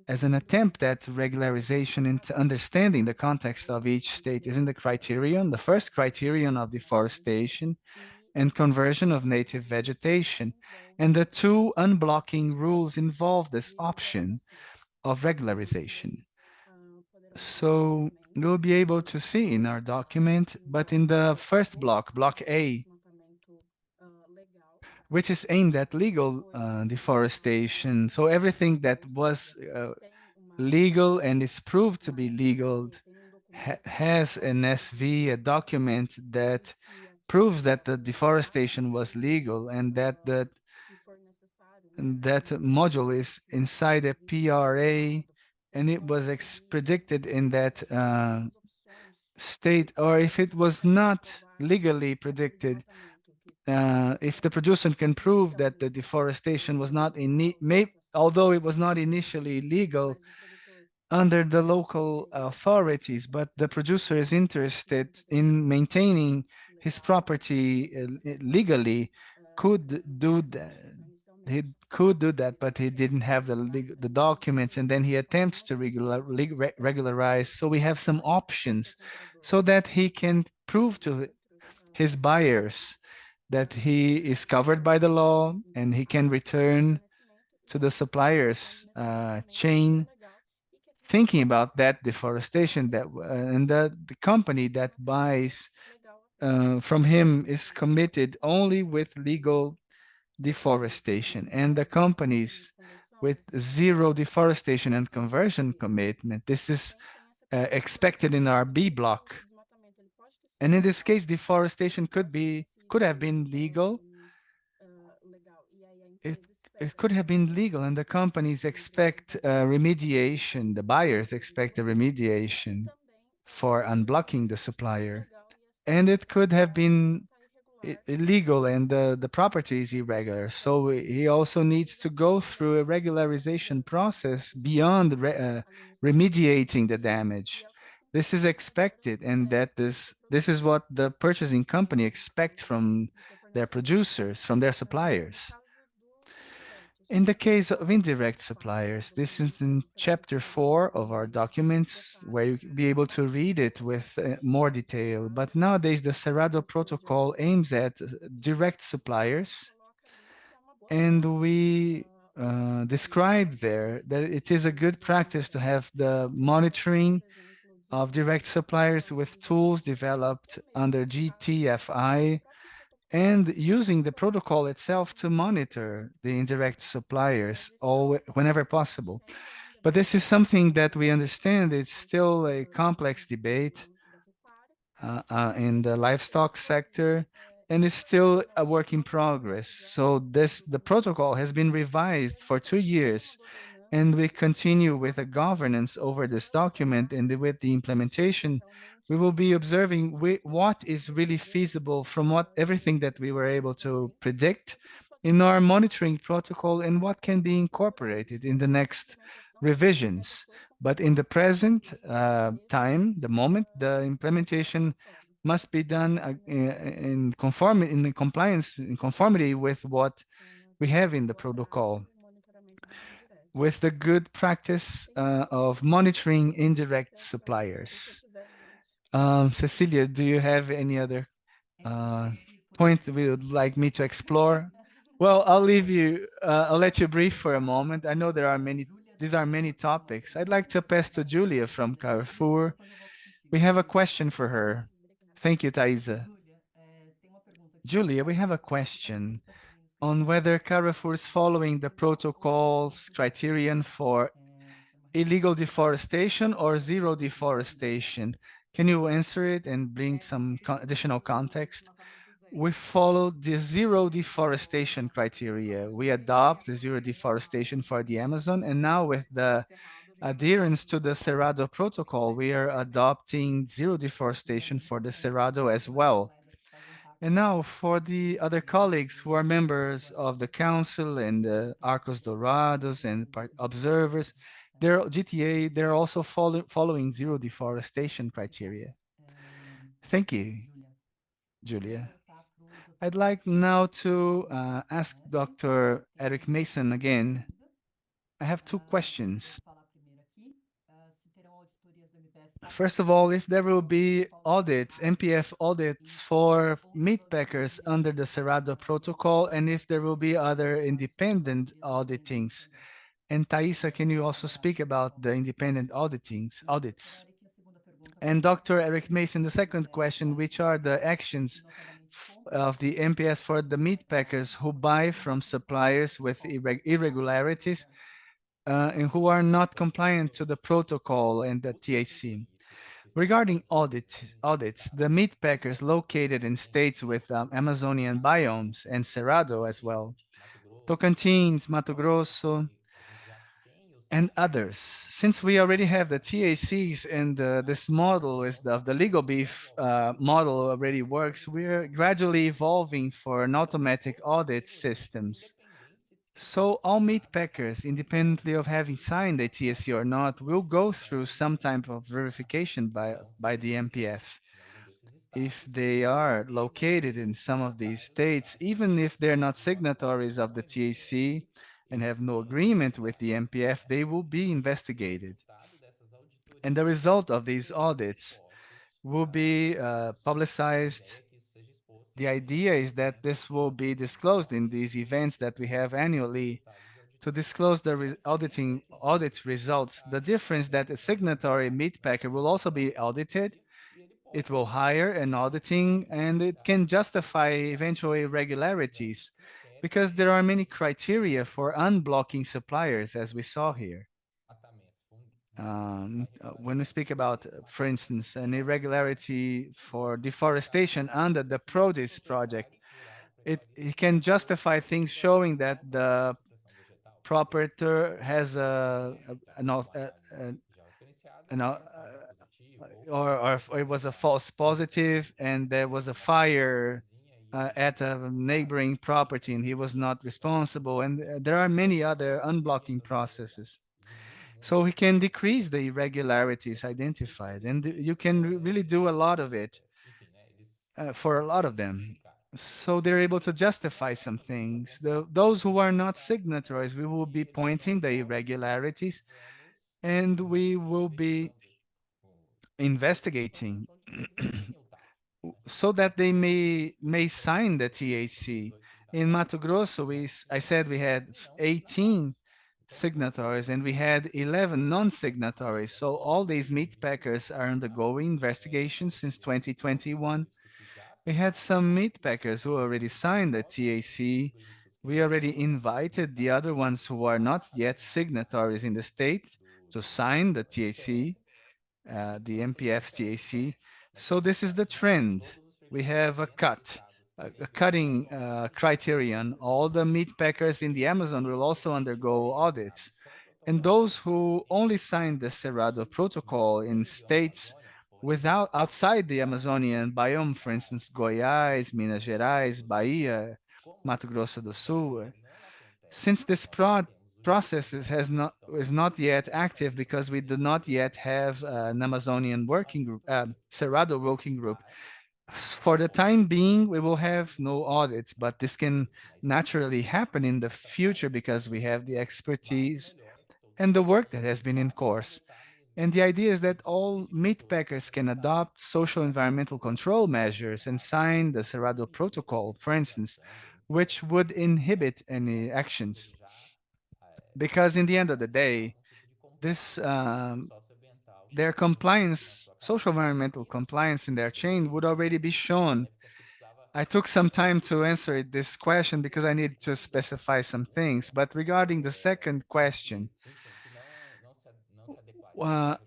as an attempt at regularization into understanding the context of each state is in the criterion, the first criterion of deforestation and conversion of native vegetation. And the two unblocking rules involve this option of regularization. So we'll be able to see in our document, but in the first block, block A, which is aimed at legal deforestation. So everything that was legal and is proved to be legal has an SV, a document that proves that the deforestation was legal and that that module is inside a PRA, and it was predicted in that state, or if it was not legally predicted, if the producer can prove that the deforestation was not although it was not initially legal under the local authorities, but the producer is interested in maintaining his property legally, could do he could do that, but he didn't have the documents, and then he attempts to regularize. So we have some options so that he can prove to his buyers that he is covered by the law and he can return to the suppliers chain, thinking about that deforestation that and the company that buys from him is committed only with legal deforestation, and the companies with zero deforestation and conversion commitment, this is expected in our B block. And in this case, deforestation could have been legal. It it could have been legal, and the companies expect remediation. The buyers expect a remediation for unblocking the supplier, and it could have been illegal, and the property is irregular. So he also needs to go through a regularization process beyond remediating the damage. This is expected, and that this is what the purchasing company expect from their producers, from their suppliers. In the case of indirect suppliers, this is in chapter 4 of our documents, where you'll be able to read it with more detail. But nowadays, the Cerrado Protocol aims at direct suppliers, and we describe there that it is a good practice to have the monitoring of direct suppliers with tools developed under GTFI, and using the protocol itself to monitor the indirect suppliers whenever possible. But this is something that we understand it's still a complex debate in the livestock sector, and it's still a work in progress. So the protocol has been revised for 2 years, and we continue with a governance over this document, and with the implementation, we will be observing what is really feasible from everything that we were able to predict in our monitoring protocol, and what can be incorporated in the next revisions. But in the present time, the moment, the implementation must be done in conformity with what we have in the protocol, with the good practice of monitoring indirect suppliers. Cecilia, do you have any other point that you would like me to explore? Well, I'll let you brief for a moment. I know these are many topics. I'd like to pass to Julia from Carrefour. We have a question for her. Thank you, Thaisa. Julia, we have a question on whether Carrefour is following the protocol's criterion for illegal deforestation or zero deforestation. Can you answer it and bring some additional context? We follow the zero deforestation criteria. We adopt the zero deforestation for the Amazon, and now with the adherence to the Cerrado Protocol, we are adopting zero deforestation for the Cerrado as well. And now for the other colleagues who are members of the council and the Arcos Dourados and observers, they're GTA, they're also following zero deforestation criteria. Thank you, Julia. I'd like now to ask Dr. Eric Mason again. I have two questions. First of all, if there will be audits, MPF audits for meat packers under the Cerrado Protocol, and if there will be other independent auditings. And Thaisa, can you also speak about the independent audits? And Dr. Eric Mason, the second question, which are the actions of the MPS for the meat packers who buy from suppliers with irregularities and who are not compliant to the protocol and the TAC? Regarding audits, the meat packers located in states with Amazonian biomes and Cerrado as well, Tocantins, Mato Grosso, and others. Since we already have the TACs and this model is the legal beef model already works, we're gradually evolving for an automatic audit systems. So all meat packers, independently of having signed a TSC or not, will go through some type of verification by the MPF. if they are located in some of these states, even if they're not signatories of the TAC and have no agreement with the MPF, they will be investigated. And the result of these audits will be publicized. The idea is that this will be disclosed in these events that we have annually to disclose the audit results. The difference that a signatory meat packer will also be audited. It will hire an auditing and it can justify eventual irregularities because there are many criteria for unblocking suppliers, as we saw here. When we speak about, for instance, an irregularity for deforestation under the produce project, it can justify things showing that the proprietor has an, or if it was a false positive and there was a fire at a neighboring property and he was not responsible. And there are many other unblocking processes. So he can decrease the irregularities identified, and you can really do a lot of it for a lot of them. So they're able to justify some things. Those who are not signatories, we will be pointing the irregularities, and we will be investigating so that they may sign the TAC. In Mato Grosso, I said we had 18 signatories and we had 11 non-signatories. So all these meat packers are undergoing investigations since 2021. We had some meat packers who already signed the TAC. We already invited the other ones who are not yet signatories in the state to sign the TAC, the MPF's TAC. So this is the trend. We have a cutting criterion. All the meat packers in the Amazon will also undergo audits. And those who only signed the Cerrado Protocol in states outside the Amazonian biome, for instance, Goiás, Minas Gerais, Bahia, Mato Grosso do Sul, since this process is not yet active because we do not yet have an Amazonian working group, Cerrado working group. For the time being, we will have no audits, but this can naturally happen in the future because we have the expertise and the work that has been in course. And the idea is that all meat packers can adopt social environmental control measures and sign the Cerrado Protocol, for instance, which would inhibit any actions. Because in the end of the day, this their compliance, social environmental compliance in their chain would already be shown. I took some time to answer this question because I need to specify some things. But regarding the second question, uh,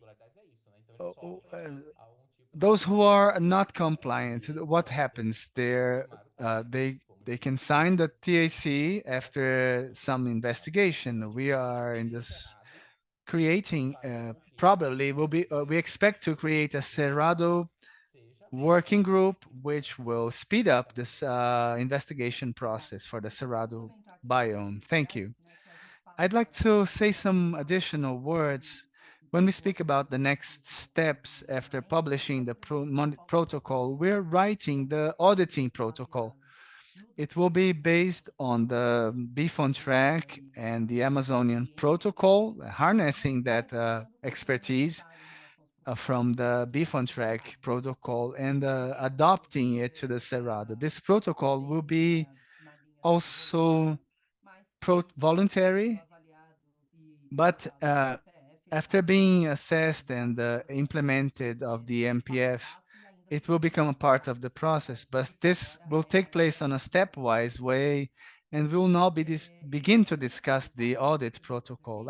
those who are not compliant, what happens? They can sign the TAC after some investigation. We are in this creating probably will be we expect to create a Cerrado working group which will speed up this investigation process for the Cerrado biome. Thank you. I'd like to say some additional words when we speak about the next steps after publishing the protocol. We're writing the auditing protocol. It will be based on the Beef on Track and the Amazonian protocol, harnessing that expertise from the Beef on Track protocol and adopting it to the Cerrado. This protocol will be also voluntary, but after being assessed and implemented of the MPF, it will become a part of the process. But this will take place on a stepwise way, and we will now begin to discuss the audit protocol.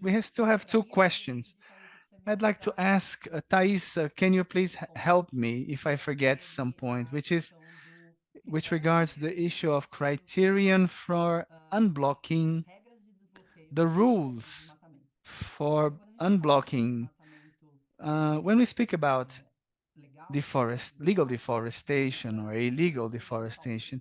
We still have two questions. I'd like to ask Thais, can you please help me if I forget some point, which regards the issue of criterion for unblocking, the rules for unblocking. When we speak about legal deforestation or illegal deforestation,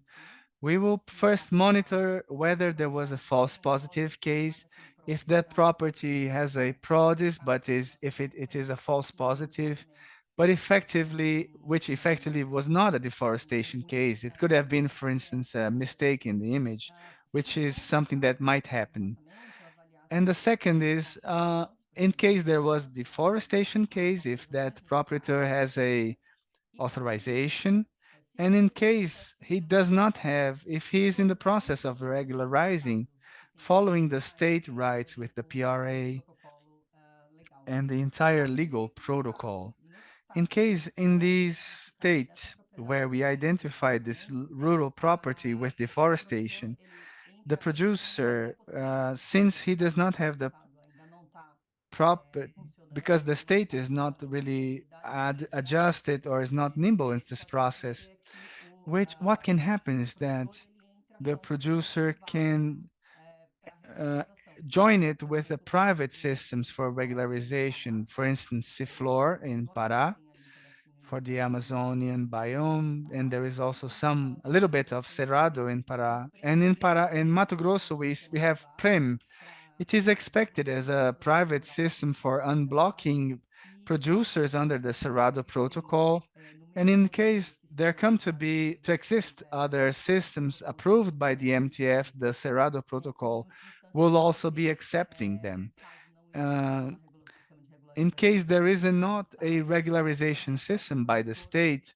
we will first monitor whether there was a false positive case. If that property has a produce, but if it is a false positive, but which effectively was not a deforestation case. It could have been, for instance, a mistake in the image, which is something that might happen. And the second is, in case there was deforestation case, if that proprietor has a authorization, and in case he does not have, if he is in the process of regularizing, following the state rights with the PRA and the entire legal protocol. In case in this state where we identified this rural property with deforestation, the producer, since he does not have the proper, because the state is not really adjusted or is not nimble in this process, what can happen is that the producer can uh, join it with the private systems for regularization. For instance, Ciflor in Pará for the Amazonian biome, and there is also a little bit of Cerrado in Pará. And in Pará, in Mato Grosso, we have PREM. It is expected as a private system for unblocking producers under the Cerrado Protocol. And in case there come to exist other systems approved by the MTF, the Cerrado Protocol will also be accepting them. Uh, in case there is not a regularization system by the state,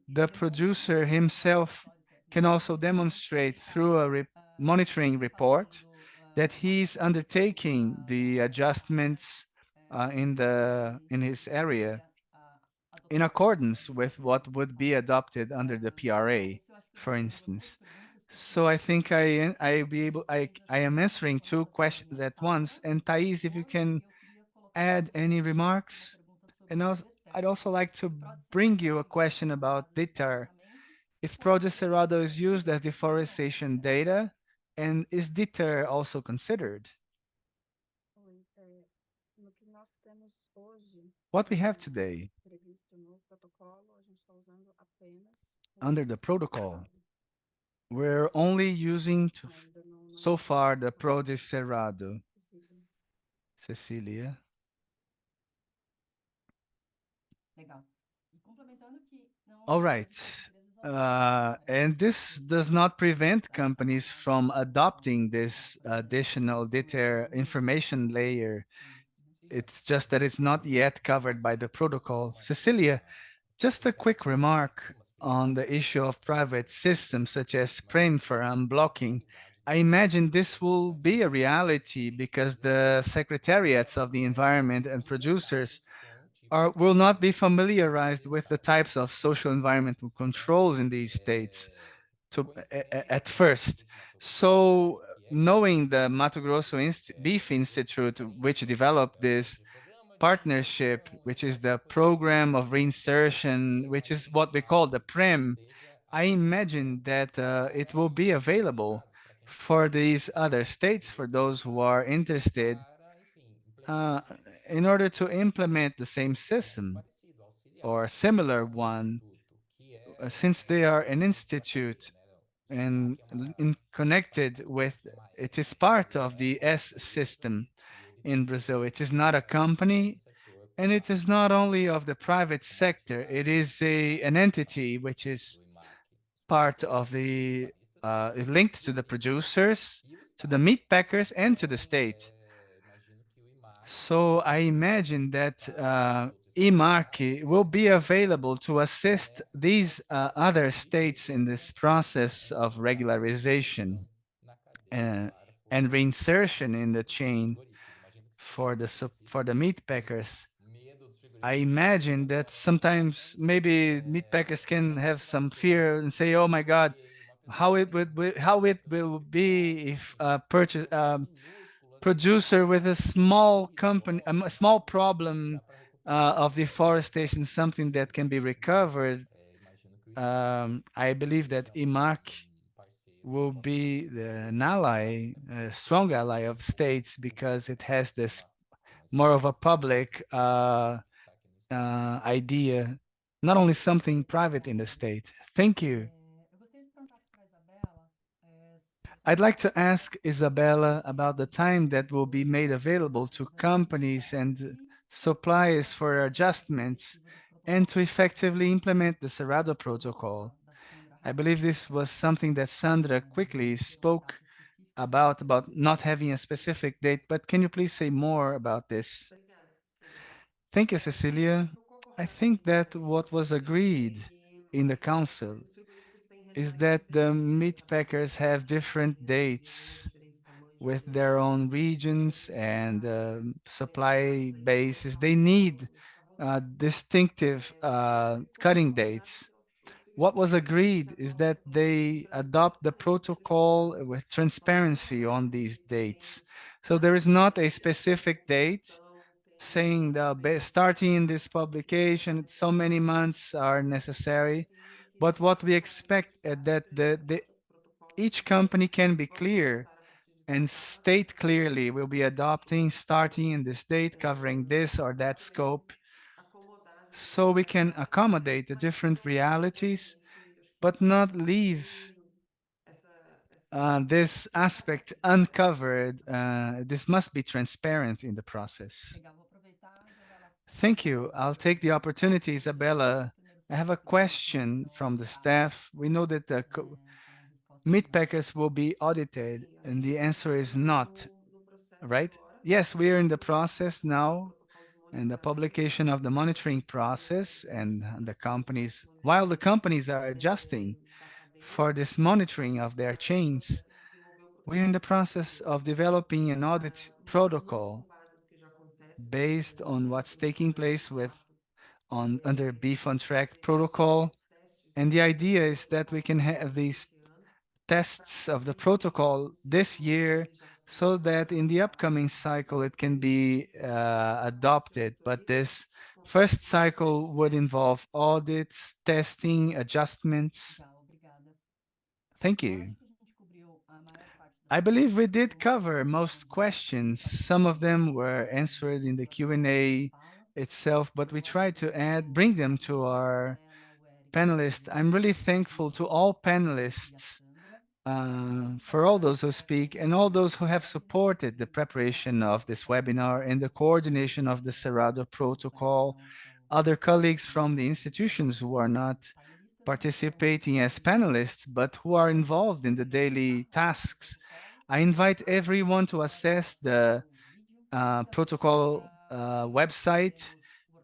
the producer himself can also demonstrate through a monitoring report that he's undertaking the adjustments in his area in accordance with what would be adopted under the PRA, for instance. So I think I am answering two questions at once. And Thais, if you can add any remarks. And also, I'd also like to bring you a question about DITAR. If Project Cerrado is used as deforestation data, and is DITAR also considered? Oi, no que nós temos hoje, What we have today previsto no protocolo, a gente está usando apenas under the protocol, we're only using ainda não so far the temos Project Cerrado. Cecília. Cecilia. All right. And this does not prevent companies from adopting this additional data information layer. It's just that it's not yet covered by the protocol. Cecilia, just a quick remark on the issue of private systems such as Sprint for unblocking. I imagine this will be a reality because the secretariats of the environment and producers will not be familiarized with the types of social environmental controls in these states at first. So knowing the Mato Grosso Beef Institute, which developed this partnership, which is the program of reinsertion, which is what we call the PREM, I imagine that it will be available for these other states, for those who are interested, uh, in order to implement the same system or a similar one, since they are an institute and connected with, it is part of the S system in Brazil. It is not a company, and it is not only of the private sector. It is an entity which is part of is linked to the producers, to the meat packers, and to the state. So I imagine that IMARC will be available to assist these other states in this process of regularization uh, and reinsertion in the chain for the meat packers. I imagine that sometimes maybe meat packers can have some fear and say, "Oh my God, how it will be if a producer with a small company, a small problem of deforestation, something that can be recovered." I believe that IMAC will be an ally, a strong ally of states because it has this more of a public idea, not only something private in the state. Thank you. I'd like to ask Isabella about the time that will be made available to companies and suppliers for adjustments and to effectively implement the Cerrado Protocol. I believe this was something that Sandra quickly spoke about not having a specific date, but can you please say more about this? Obrigada, Cecília. Thank you, Cecilia. Eu concordo I com think você. that what was agreed É que in the council os frigoríficos têm is that the meat diferentes packers have different dates diferentes tamanhos de with their own regions and supply bases. They need distinctive cutting dates. What was agreed is that they adopt the protocol with transparency on these dates. So there is not a specific date saying that starting in this publication, so many months are necessary. But what we expect is that each company can be clear and state clearly we'll be adopting starting in this date, covering this or that scope, so we can accommodate the different realities, but not leave this aspect uncovered. This must be transparent in the process. Legal, vou aproveitar e jogar lá. Thank you. I'll take the opportunity, Isabella. I have a question from the staff. We know that the meat packers will be audited, and the answer is not, right? Yes, we are in the process now, and the publication of the monitoring process, and the companies, while the companies are adjusting for this monitoring of their chains, we're in the process of developing an audit protocol based on what's taking place with under Beef on Track protocol. And the idea is that we can have these tests of the protocol this year so that in the upcoming cycle it can be adopted. But this first cycle would involve audits, testing, adjustments. Legal, obrigada. Thank Eu you. acho que a gente cobriu a maior parte das I believe we did perguntas cover most questions. Some of them were answered in the Q&A itself, but we tried to bring them to our panelists. I'm really thankful to all panelists for all those who speak and all those who have supported the preparation of this webinar and the coordination of the Cerrado Protocol, other colleagues from the institutions who are not participating as panelists, but who are involved in the daily tasks. I invite everyone to access the protocol website,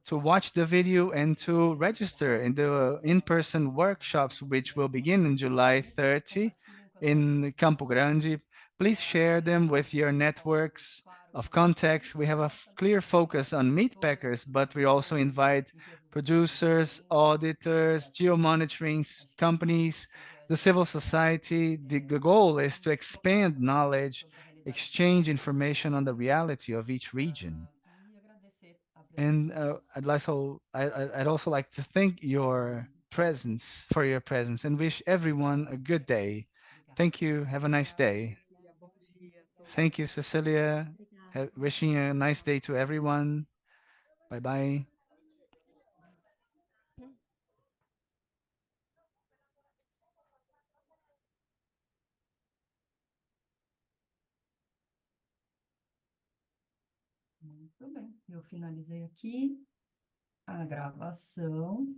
to watch the video and to register in the in-person workshops, which will begin in July 30 in Campo Grande. Please share them with your networks of contacts. We have a clear focus on meat packers, but we also invite producers, auditors, geomonitoring companies, the civil society. The goal is to expand knowledge, exchange information on the reality of each region. And I'd also like to thank your presence for your presence and wish everyone a good day. Thank you. Have a nice day. Thank you, Cecilia. Wishing a nice day to everyone. Bye bye. Muito bem, eu finalizei aqui a gravação.